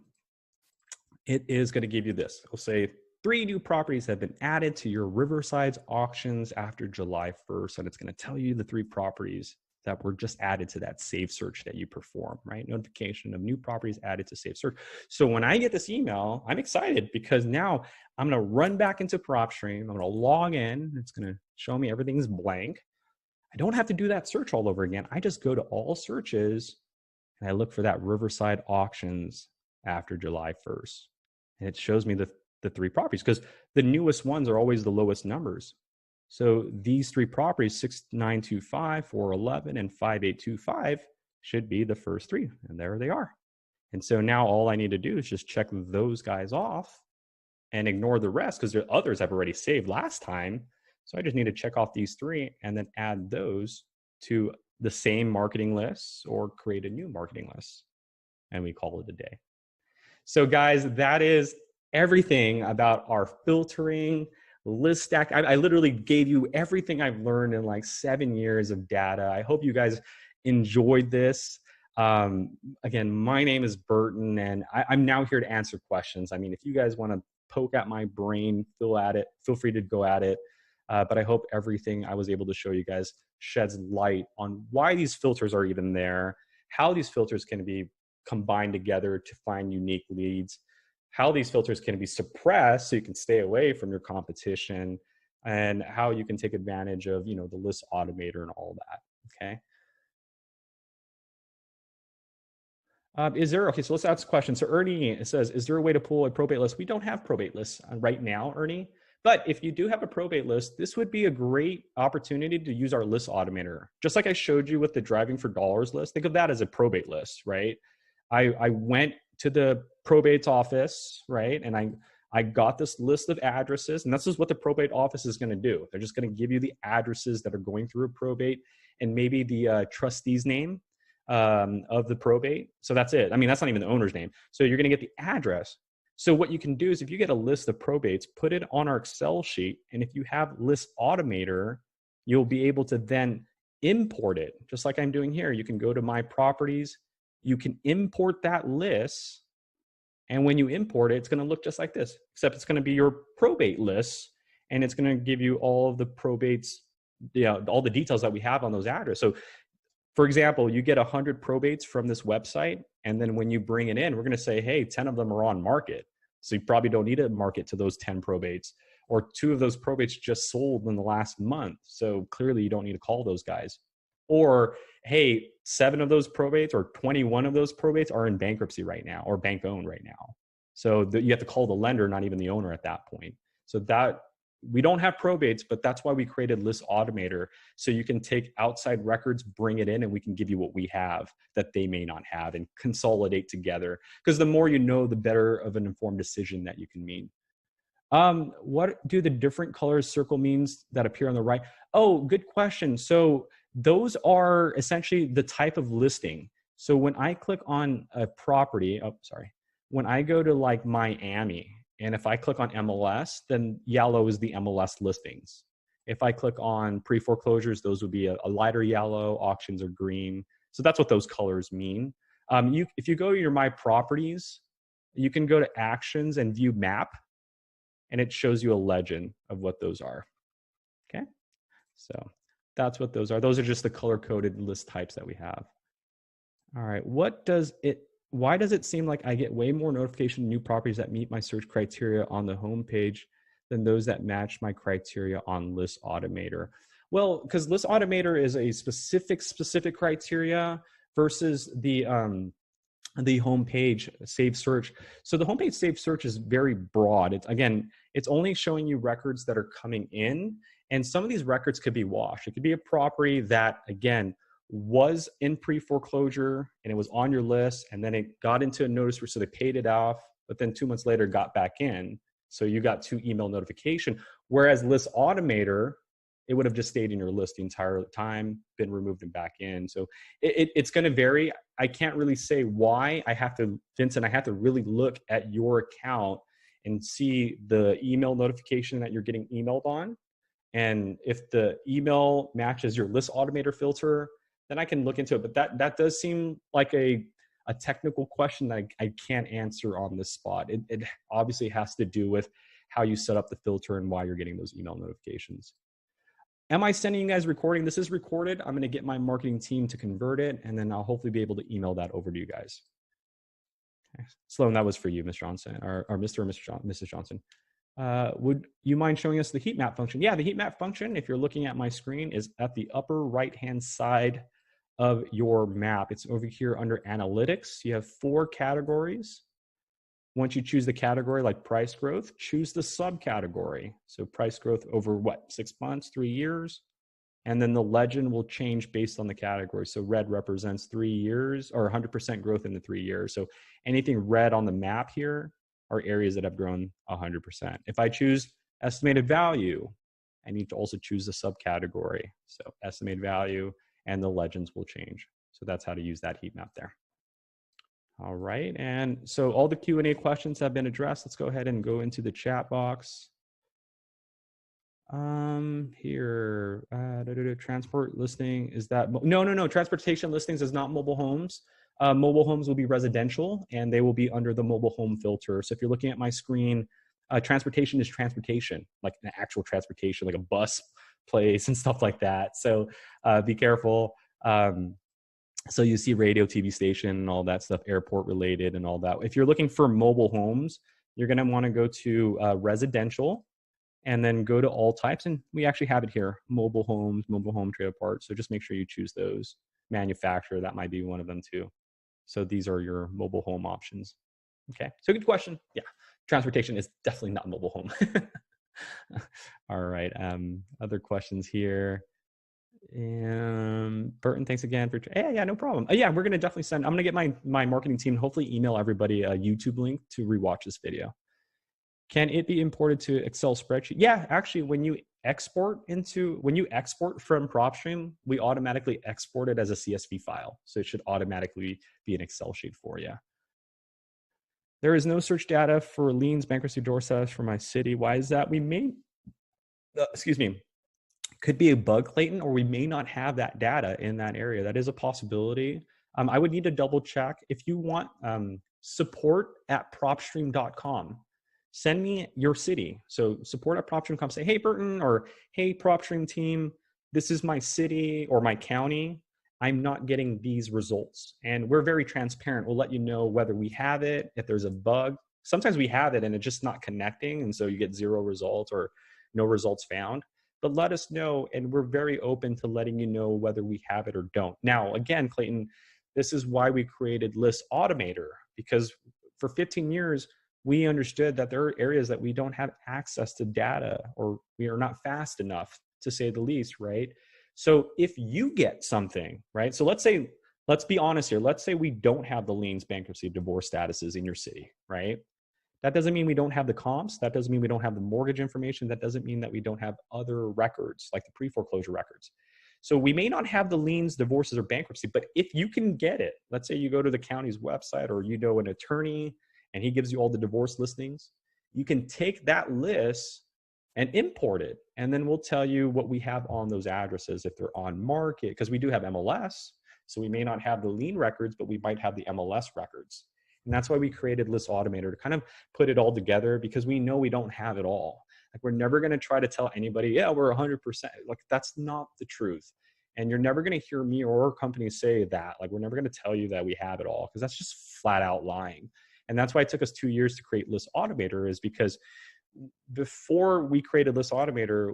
It is going to give you this. It'll say 3 new properties have been added to your Riverside's auctions after July 1st. And it's going to tell you the 3 properties that were just added to that save search that you perform, right? Notification of new properties added to save search. So when I get this email, I'm excited because now I'm going to run back into PropStream. I'm going to log in. It's going to show me everything's blank. I don't have to do that search all over again. I just go to all searches and I look for that Riverside auctions after July 1st. And it shows me the 3 properties because the newest ones are always the lowest numbers. So these 3 properties, 6925, 411, and 5825 should be the first 3. And there they are. And so now all I need to do is just check those guys off and ignore the rest because the others I've already saved last time. So I just need to check off these 3 and then add those to the same marketing lists or create a new marketing list. And we call it a day. So guys, that is everything about our filtering, list stack. I literally gave you everything I've learned in like 7 years of data. I hope you guys enjoyed this. Again, my name is Burton and I'm now here to answer questions. I mean, if you guys want to poke at my brain, feel free to go at it. But I hope everything I was able to show you guys sheds light on why these filters are even there, how these filters can be combined together to find unique leads, how these filters can be suppressed so you can stay away from your competition, and how you can take advantage of, the list automator and all that, okay? Okay, so let's ask a question. So Ernie says, is there a way to pull a probate list? We don't have probate lists right now, Ernie. But if you do have a probate list, this would be a great opportunity to use our list automator. Just like I showed you with the driving for dollars list, think of that as a probate list, right? I went to the probate's office, right? And I got this list of addresses, and this is what the probate office is going to do. They're just going to give you the addresses that are going through a probate and maybe the trustee's name of the probate. So that's it. I mean, that's not even the owner's name. So you're going to get the address. So what you can do is if you get a list of probates, put it on our Excel sheet. And if you have List Automator, you'll be able to then import it. Just like I'm doing here, you can go to My Properties, you can import that list. And when you import it, it's going to look just like this, except it's going to be your probate list. And it's going to give you all of the probates, all the details that we have on those addresses. So for example, you get 100 probates from this website, and then when you bring it in, we're going to say, hey, 10 of them are on market. So you probably don't need to market to those 10 probates, or 2 of those probates just sold in the last month. So clearly you don't need to call those guys. Or, hey, 7 of those probates or 21 of those probates are in bankruptcy right now or bank owned right now. So you have to call the lender, not even the owner at that point. So that we don't have probates, but that's why we created List Automator. So you can take outside records, bring it in, and we can give you what we have that they may not have and consolidate together. Because the more you know, the better of an informed decision that you can make. What do the different colors circle means that appear on the right? Oh, good question. So those are essentially the type of listing. So when I click on a property, when I go to like Miami, and if I click on MLS, then yellow is the MLS listings. If I click on pre-foreclosures, those would be a lighter yellow, auctions are green. So that's what those colors mean. If you go to your My Properties, you can go to Actions and View Map, and it shows you a legend of what those are. Okay, so that's what those are. Those are just the color-coded list types that we have. All right, why does it seem like I get way more notification of new properties that meet my search criteria on the homepage than those that match my criteria on List Automator? Well, because List Automator is a specific criteria versus the homepage Save Search. So the homepage Save Search is very broad. It's only showing you records that are coming in, and some of these records could be washed. It could be a property that, again, was in pre-foreclosure and it was on your list, and then it got into a notice so they paid it off, but then 2 months later got back in. So you got 2 email notification. Whereas List Automator, it would have just stayed in your list the entire time, been removed and back in. So it's going to vary. I can't really say why. Vincent, I have to really look at your account and see the email notification that you're getting emailed on. And if the email matches your list automator filter, then I can look into it. But that does seem like a technical question that I can't answer on this spot. It obviously has to do with how you set up the filter and why you're getting those email notifications. Am I sending you guys recording? This is recorded. I'm going to get my marketing team to convert it, and then I'll hopefully be able to email that over to you guys. Okay. Sloan, that was for you, Ms. Johnson, or Mr. or Mrs. Johnson. Would you mind showing us the heat map function? Yeah, the heat map function, if you're looking at my screen, is at the upper right-hand side of your map. It's over here under analytics. You have 4 categories. Once you choose the category like price growth, choose the subcategory. So price growth over what, 6 months, 3 years? And then the legend will change based on the category. So red represents 3 years or 100% growth in the 3 years. So anything red on the map here are areas that have grown 100%. If I choose estimated value, I need to also choose the subcategory. So estimated value and the legends will change. So that's how to use that heat map there. All right, and so all the Q&A questions have been addressed. Let's go ahead and go into the chat box. Here, transport listing, is that, no, transportation listings is not mobile homes. Mobile homes will be residential and they will be under the mobile home filter. So if you're looking at my screen, transportation is transportation, like an actual transportation, like a bus place and stuff like that. So be careful. So you see radio, TV station, and all that stuff, airport related and all that. If you're looking for mobile homes, you're going to want to go to residential and then go to all types. And we actually have it here, mobile homes, mobile home trailer parks. So just make sure you choose those. Manufacturer, that might be one of them too. So these are your mobile home options. Okay, so good question. Yeah, transportation is definitely not mobile home. All right, other questions here. Burton, thanks again for, yeah, no problem. Yeah, we're gonna definitely send, I'm gonna get my marketing team, hopefully email everybody a YouTube link to rewatch this video. Can it be imported to Excel spreadsheet? Yeah, actually, when you export from PropStream, we automatically export it as a CSV file. So it should automatically be an Excel sheet for you. There is no search data for liens, bankruptcy, door status for my city. Why is that? We may, could be a bug, Clayton, or we may not have that data in that area. That is a possibility. I would need to double check. If you want support@propstream.com, send me your city. So support@propstream.com, say, hey, Burton, or hey, PropStream team, this is my city or my county. I'm not getting these results. And we're very transparent. We'll let you know whether we have it, if there's a bug. Sometimes we have it and it's just not connecting. And so you get 0 results or no results found. But let us know, and we're very open to letting you know whether we have it or don't. Now, again, Clayton, this is why we created List Automator, because for 15 years, we understood that there are areas that we don't have access to data, or we are not fast enough, to say the least, right? So if you get something, right? So let's be honest here. Let's say we don't have the liens, bankruptcy, divorce statuses in your city, right? That doesn't mean we don't have the comps. That doesn't mean we don't have the mortgage information. That doesn't mean that we don't have other records, like the pre-foreclosure records. So we may not have the liens, divorces, or bankruptcy, but if you can get it, let's say you go to the county's website, or you know an attorney and he gives you all the divorce listings, you can take that list and import it. And then we'll tell you what we have on those addresses, if they're on market, because we do have MLS. So we may not have the lien records, but we might have the MLS records. And that's why we created List Automator, to kind of put it all together, because we know we don't have it all. Like, we're never going to try to tell anybody, yeah, we're 100%. Like, that's not the truth. And you're never going to hear me or our company say that. Like, we're never going to tell you that we have it all, because that's just flat out lying. And that's why it took us 2 years to create List Automator, is because before we created List Automator,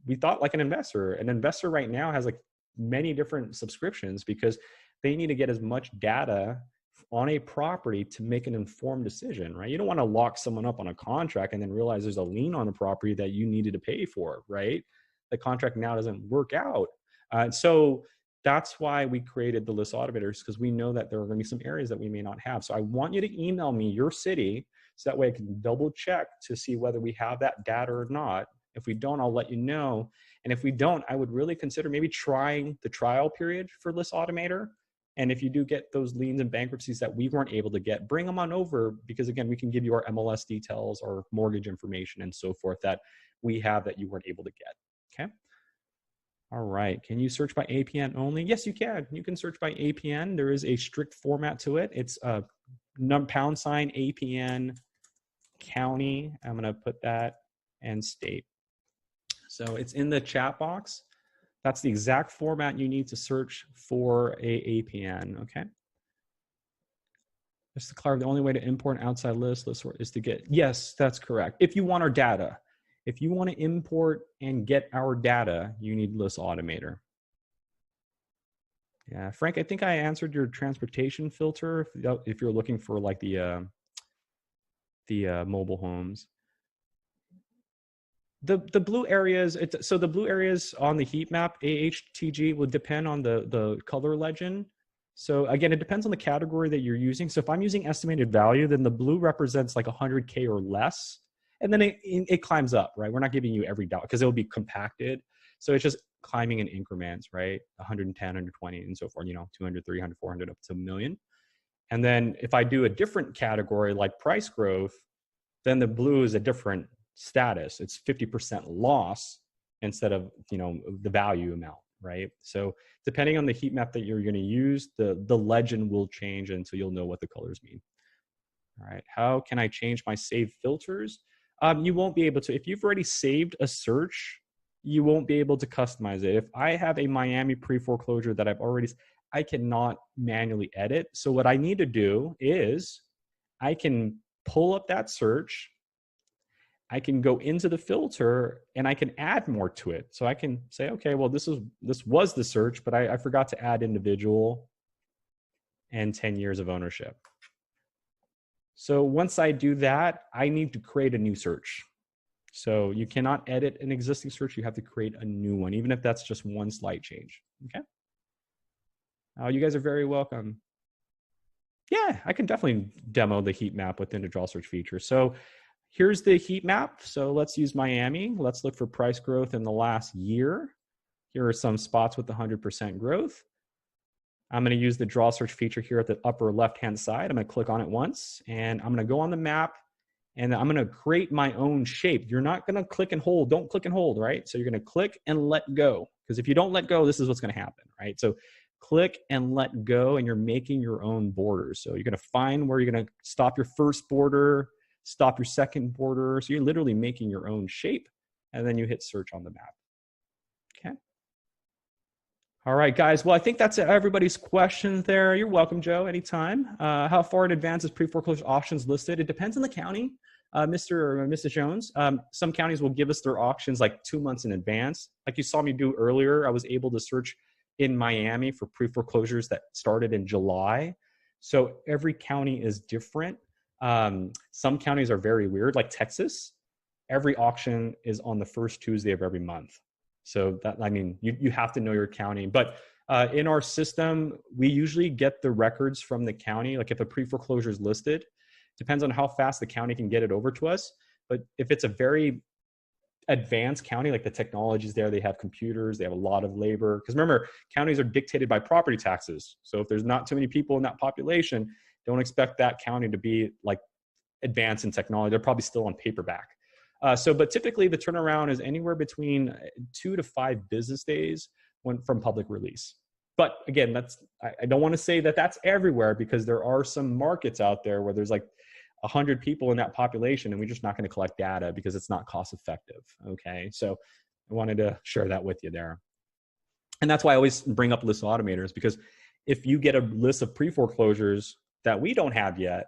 we thought like an investor. An investor right now has like many different subscriptions, because they need to get as much data on a property to make an informed decision, right? You don't want to lock someone up on a contract and then realize there's a lien on the property that you needed to pay for, right? The contract now doesn't work out. So that's why we created the List Automators, because we know that there are going to be some areas that we may not have. So I want you to email me your city, so that way I can double check to see whether we have that data or not. If we don't, I'll let you know. And if we don't, I would really consider maybe trying the trial period for List Automator. And if you do get those liens and bankruptcies that we weren't able to get, bring them on over, because again, we can give you our MLS details, our mortgage information, and so forth that we have that you weren't able to get. Okay. All right. Can you search by APN only? Yes, you can. You can search by APN. There is a strict format to it. It's a pound sign APN county. I'm going to put that and state. So it's in the chat box. That's the exact format you need to search for a APN. Okay. Just to clarify, the only way to import an outside list is to get, yes, that's correct. If you want our data, if you want to import and get our data, you need List Automator. Yeah, Frank, I think I answered your transportation filter if you're looking for like the mobile homes. The blue areas, so the blue areas on the heat map, AHTG, will depend on the color legend. So again, it depends on the category that you're using. So if I'm using estimated value, then the blue represents like 100K or less. And then it climbs up, right? We're not giving you every dollar because it will be compacted. So it's just climbing in increments, right? 110, 120, and so forth, 200, 300, 400, up to a million. And then if I do a different category like price growth, then the blue is a different status. It's 50% loss instead of, the value amount, right? So depending on the heat map that you're going to use, the legend will change until you'll know what the colors mean. All right. How can I change my saved filters? You won't be able to. If you've already saved a search, you won't be able to customize it. If I have a Miami pre-foreclosure that I cannot manually edit. So what I need to do is I can pull up that search. I can go into the filter and I can add more to it. So I can say, okay, well, this was the search, but I forgot to add individual and 10 years of ownership. So once I do that, I need to create a new search. So you cannot edit an existing search. You have to create a new one, even if that's just one slight change. Okay. You guys are very welcome. Yeah, I can definitely demo the heat map within the draw search feature. So here's the heat map. So let's use Miami. Let's look for price growth in the last year. Here are some spots with 100% growth. I'm going to use the draw search feature here at the upper left-hand side. I'm going to click on it once, and I'm going to go on the map, and I'm going to create my own shape. You're not going to click and hold. Don't click and hold, right? So you're going to click and let go, because if you don't let go, this is what's going to happen, right? So click and let go, and you're making your own borders. So you're going to find where you're going to stop your first border, stop your second border. So you're literally making your own shape, and then you hit search on the map. Okay. All right, guys. Well, I think that's everybody's questions there. You're welcome, Joe, anytime. How far in advance is pre-foreclosure auctions listed? It depends on the county, Mr. or Mrs. Jones. Some counties will give us their auctions like 2 months in advance. Like you saw me do earlier, I was able to search in Miami for pre-foreclosures that started in July. So every county is different. Some counties are very weird, like Texas. Every auction is on the first Tuesday of every month. So that, I mean, you have to know your county. But in our system, we usually get the records from the county. Like if a pre-foreclosure is listed, depends on how fast the county can get it over to us. But if it's a very advanced county, like the technology's there, they have computers, they have a lot of labor. Because remember, counties are dictated by property taxes. So if there's not too many people in that population, don't expect that county to be like advanced in technology. They're probably still on paperback. But typically the turnaround is anywhere between 2 to 5 business days from public release. But again, I don't want to say that that's everywhere, because there are some markets out there where there's like 100 people in that population, and we're just not going to collect data because it's not cost effective. Okay. So I wanted to share that with you there. And that's why I always bring up list automators, because if you get a list of pre-foreclosures that we don't have yet,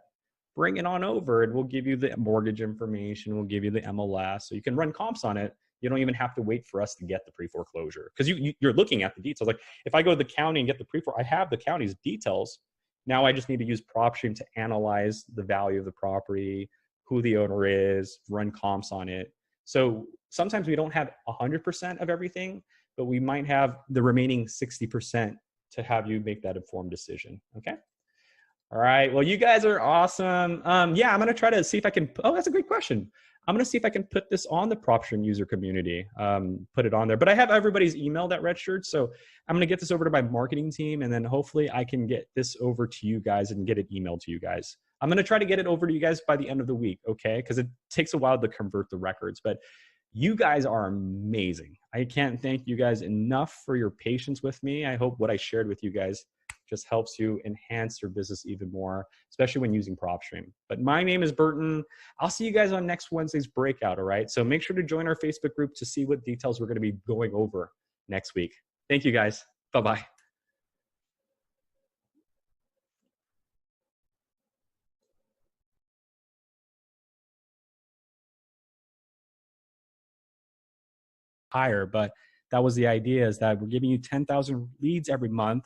bring it on over and we'll give you the mortgage information. We'll give you the MLS so you can run comps on it. You don't even have to wait for us to get the pre-foreclosure, because you're looking at the details. Like if I go to the county and get the pre-foreclosure, I have the county's details. Now I just need to use Propstream to analyze the value of the property, who the owner is, run comps on it. So sometimes we don't have 100% of everything, but we might have the remaining 60% to have you make that informed decision. Okay. All right. Well, you guys are awesome. Yeah, I'm going to try to see if I can. Oh, that's a great question. I'm going to see if I can put this on the Propstream user community, put it on there. But I have everybody's email that registered. So I'm going to get this over to my marketing team, and then hopefully I can get this over to you guys and get it emailed to you guys. I'm going to try to get it over to you guys by the end of the week, okay? Because it takes a while to convert the records. But You guys are amazing. I can't thank you guys enough for your patience with me. I hope what I shared with you guys just helps you enhance your business even more, especially when using PropStream. But my name is Burton. I'll see you guys on next Wednesday's breakout, all right? So make sure to join our Facebook group to see what details we're going to be going over next week. Thank you, guys. Bye-bye. Higher, but that was the idea, is that we're giving you 10,000 leads every month.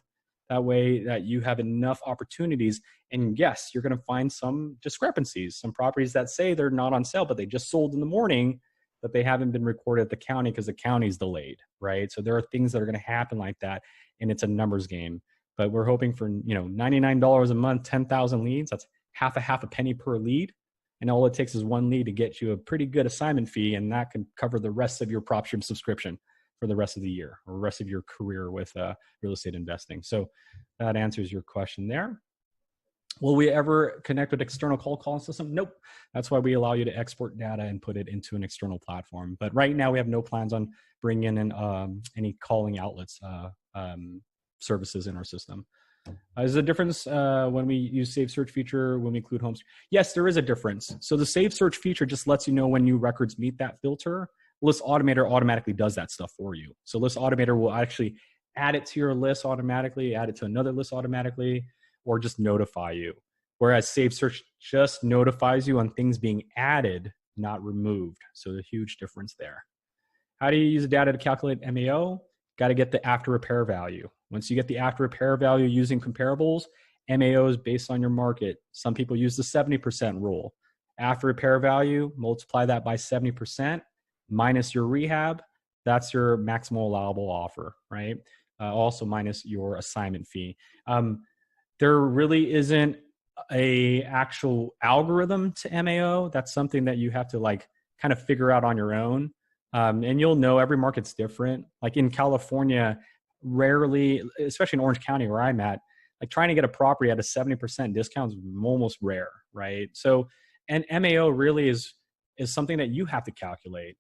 That way that you have enough opportunities. And yes, you're going to find some discrepancies, some properties that say they're not on sale, but they just sold in the morning, but they haven't been recorded at the county because the county's delayed, right? So there are things that are going to happen like that, and it's a numbers game. But we're hoping for, $99 a month, 10,000 leads. That's half a penny per lead. And all it takes is one lead to get you a pretty good assignment fee, and that can cover the rest of your PropStream subscription for the rest of the year or rest of your career with real estate investing. So that answers your question there. Will we ever connect with external calling system? Nope. That's why we allow you to export data and put it into an external platform. But right now we have no plans on bringing in any calling outlets services in our system. Is there a difference when we use Save Search feature when we include homes? Yes, there is a difference. So the Save Search feature just lets you know when new records meet that filter. List Automator automatically does that stuff for you. So List Automator will actually add it to your list automatically, add it to another list automatically, or just notify you. Whereas Save Search just notifies you on things being added, not removed. So the huge difference there. How do you use the data to calculate MAO? Got to get the after repair value. Once you get the after repair value using comparables, MAO is based on your market. Some people use the 70% rule. After repair value, multiply that by 70% minus your rehab. That's your maximal allowable offer, right? Also minus your assignment fee. There really isn't a actual algorithm to MAO. That's something that you have to kind of figure out on your own. And you'll know every market's different. Like in California, rarely, especially in Orange County where I'm at, like trying to get a property at a 70% discount is almost rare, right? So, and MAO really is something that you have to calculate.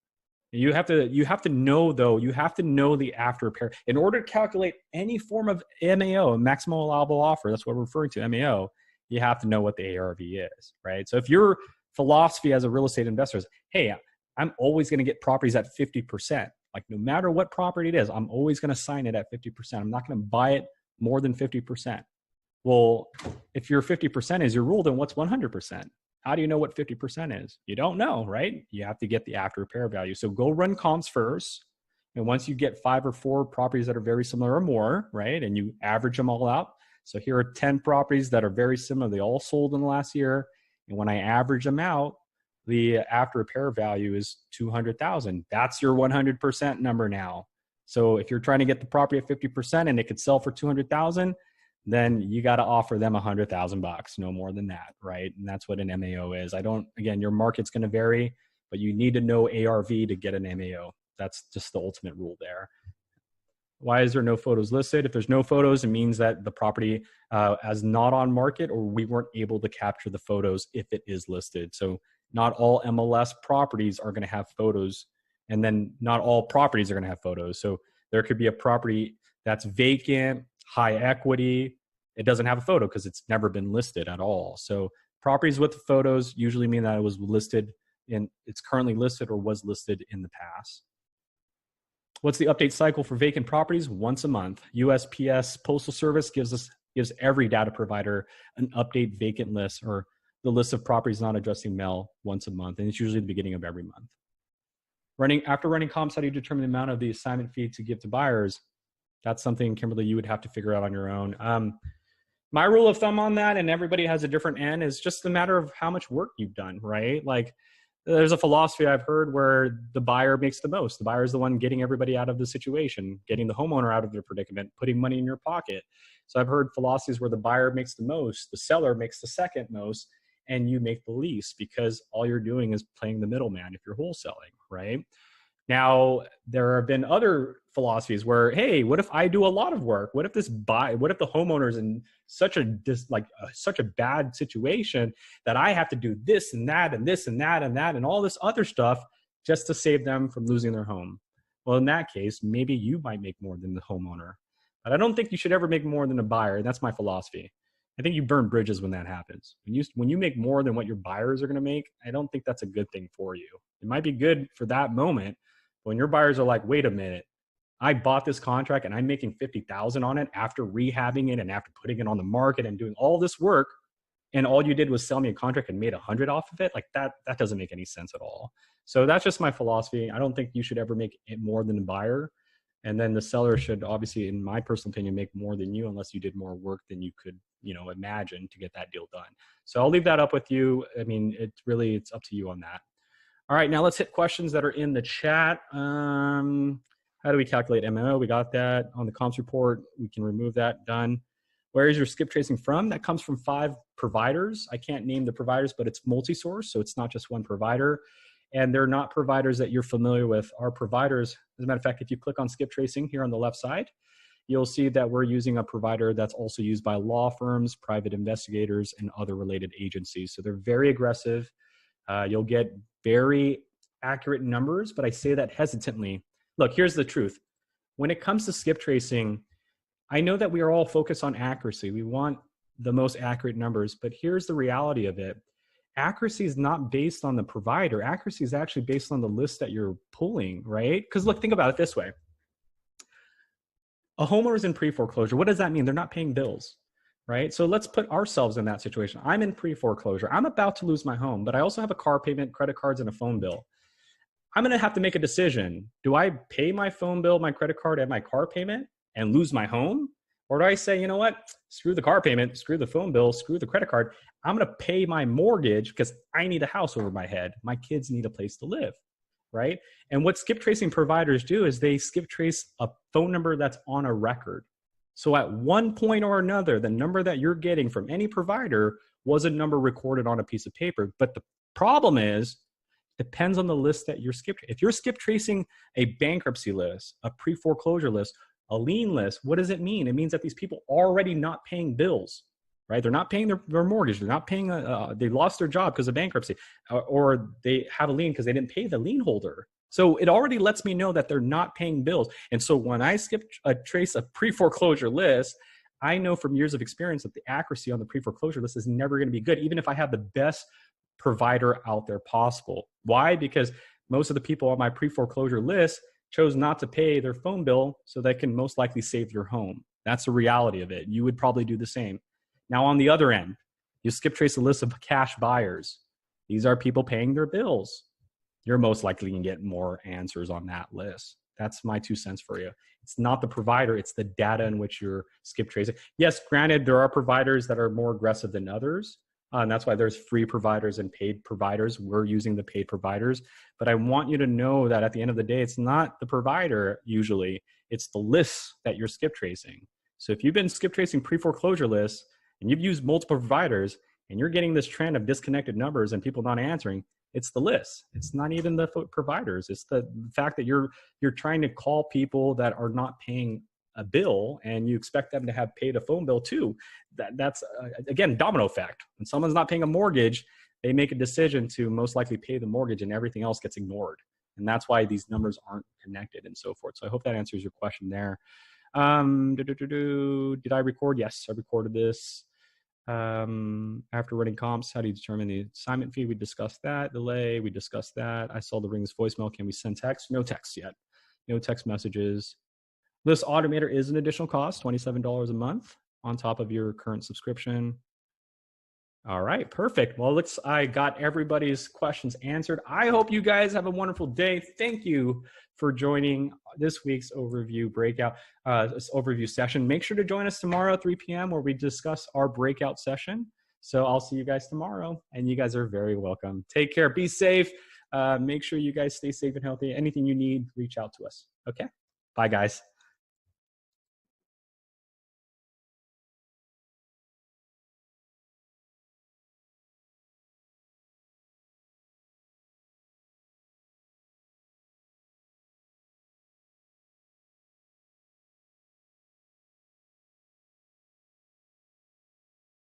You have to know though, you have to know the after repair. In order to calculate any form of MAO, maximum allowable offer, that's what we're referring to, MAO, you have to know what the ARV is, right? So if your philosophy as a real estate investor is, hey, I'm always going to get properties at 50%. Like no matter what property it is, I'm always going to sign it at 50%. I'm not going to buy it more than 50%. Well, if your 50% is your rule, then what's 100%? How do you know what 50% is? You don't know, right? You have to get the after repair value. So go run comps first. And once you get 5 or 4 properties that are very similar or more, right? And you average them all out. So here are 10 properties that are very similar. They all sold in the last year. And when I average them out, the after repair value is 200,000. That's your 100% number now. So if you're trying to get the property at 50% and it could sell for 200,000, then you got to offer them $100,000, no more than that, right? And that's what an MAO is. Again, your market's going to vary, but you need to know ARV to get an MAO. That's just the ultimate rule there. Why is there no photos listed? If there's no photos, it means that the property is not on market, or we weren't able to capture the photos if it is listed. So not all MLS properties are going to have photos, and then not all properties are going to have photos. So there could be a property that's vacant, high equity. It doesn't have a photo because it's never been listed at all. So properties with photos usually mean that it was listed and it's currently listed or was listed in the past. What's the update cycle for vacant properties? Once a month. USPS Postal Service gives every data provider an update vacant list, or the list of properties not addressing mail, once a month, and it's usually the beginning of every month. After running comps, how do you determine the amount of the assignment fee to give to buyers? That's something, Kimberly, you would have to figure out on your own. My rule of thumb on that, and everybody has a different end, is just a matter of how much work you've done, right? Like there's a philosophy I've heard where the buyer makes the most. The buyer is the one getting everybody out of the situation, getting the homeowner out of their predicament, putting money in your pocket. So I've heard philosophies where the buyer makes the most, the seller makes the second most, and you make the least, because all you're doing is playing the middleman if you're wholesaling, right? Now, there have been other philosophies where, hey, what if I do a lot of work? What if the homeowner is in such a bad situation that I have to do this and that and this and that and that and all this other stuff? just to save them from losing their home. Well, in that case, maybe you might make more than the homeowner. But I don't think you should ever make more than a buyer. And that's my philosophy. I think you burn bridges when that happens. When you make more than what your buyers are going to make, I don't think that's a good thing for you. It might be good for that moment, but when your buyers are like, wait a minute, I bought this contract and I'm making $50,000 on it after rehabbing it and after putting it on the market and doing all this work, and all you did was sell me a contract and made $100 off of it, like that doesn't make any sense at all. So that's just my philosophy. I don't think you should ever make it more than the buyer. And then the seller should obviously, in my personal opinion, make more than you unless you did more work than you could, imagine to get that deal done. So I'll leave that up with you. I mean, it's up to you on that. All right, now let's hit questions that are in the chat. How do we calculate MMO? We got that on the comps report. We can remove that, done. Where is your skip tracing from? That comes from 5 providers. I can't name the providers, but it's multi-source, so it's not just one provider. And they're not providers that you're familiar with. Our providers, as a matter of fact, if you click on skip tracing here on the left side, you'll see that we're using a provider that's also used by law firms, private investigators, and other related agencies. So they're very aggressive. You'll get very accurate numbers, but I say that hesitantly. Look, here's the truth. When it comes to skip tracing, I know that we are all focused on accuracy. We want the most accurate numbers, but here's the reality of it. Accuracy is not based on the provider. Accuracy is actually based on the list that you're pulling, right? Because look, think about it this way. A homeowner is in pre-foreclosure. What does that mean? They're not paying bills, right? So let's put ourselves in that situation. I'm in pre-foreclosure. I'm about to lose my home, but I also have a car payment, credit cards, and a phone bill. I'm going to have to make a decision. Do I pay my phone bill, my credit card, and my car payment and lose my home? Or do I say, you know what, screw the car payment, screw the phone bill, screw the credit card. I'm going to pay my mortgage because I need a house over my head. My kids need a place to live, right? And what skip tracing providers do is they skip trace a phone number that's on a record. So at one point or another, the number that you're getting from any provider was a number recorded on a piece of paper. But the problem is, depends on the list that you're skip. If you're skip tracing a bankruptcy list, a pre-foreclosure list, a lien list, what does it mean? It means that these people are already not paying bills, right? They're not paying their mortgage. They're not paying, they lost their job because of bankruptcy, or they have a lien because they didn't pay the lien holder. So it already lets me know that they're not paying bills. And so when I trace a pre-foreclosure list, I know from years of experience that the accuracy on the pre-foreclosure list is never going to be good, even if I have the best provider out there possible. Why? Because most of the people on my pre-foreclosure list chose not to pay their phone bill so they can most likely save their home. That's the reality of it. You would probably do the same. Now on the other end, you skip trace a list of cash buyers. These are people paying their bills. You're most likely going to get more answers on that list. That's my 2 cents for you. It's not the provider, it's the data in which you're skip tracing. Yes, granted, there are providers that are more aggressive than others. And that's why there's free providers and paid providers. We're using the paid providers. But I want you to know that at the end of the day, it's not the provider usually, it's the lists that you're skip tracing. So if you've been skip tracing pre-foreclosure lists and you've used multiple providers and you're getting this trend of disconnected numbers and people not answering, it's the list. It's not even the providers. It's the fact that you're trying to call people that are not paying a bill and you expect them to have paid a phone bill too. That's again, domino effect. When someone's not paying a mortgage, they make a decision to most likely pay the mortgage and everything else gets ignored. And that's why these numbers aren't connected and so forth. So I hope that answers your question there. Did I record? Yes, I recorded this. After running comps, how do you determine the assignment fee? We discussed that. Delay, we discussed that. I saw the rings voicemail. Can we send text? No text yet. No text messages. This automator is an additional cost, $27 a month on top of your current subscription. All right, perfect. Well, I got everybody's questions answered. I hope you guys have a wonderful day. Thank you for joining this week's overview overview session. Make sure to join us tomorrow at 3 p.m. where we discuss our breakout session. So I'll see you guys tomorrow, and you guys are very welcome. Take care. Be safe. Make sure you guys stay safe and healthy. Anything you need, reach out to us. Okay? Bye, guys.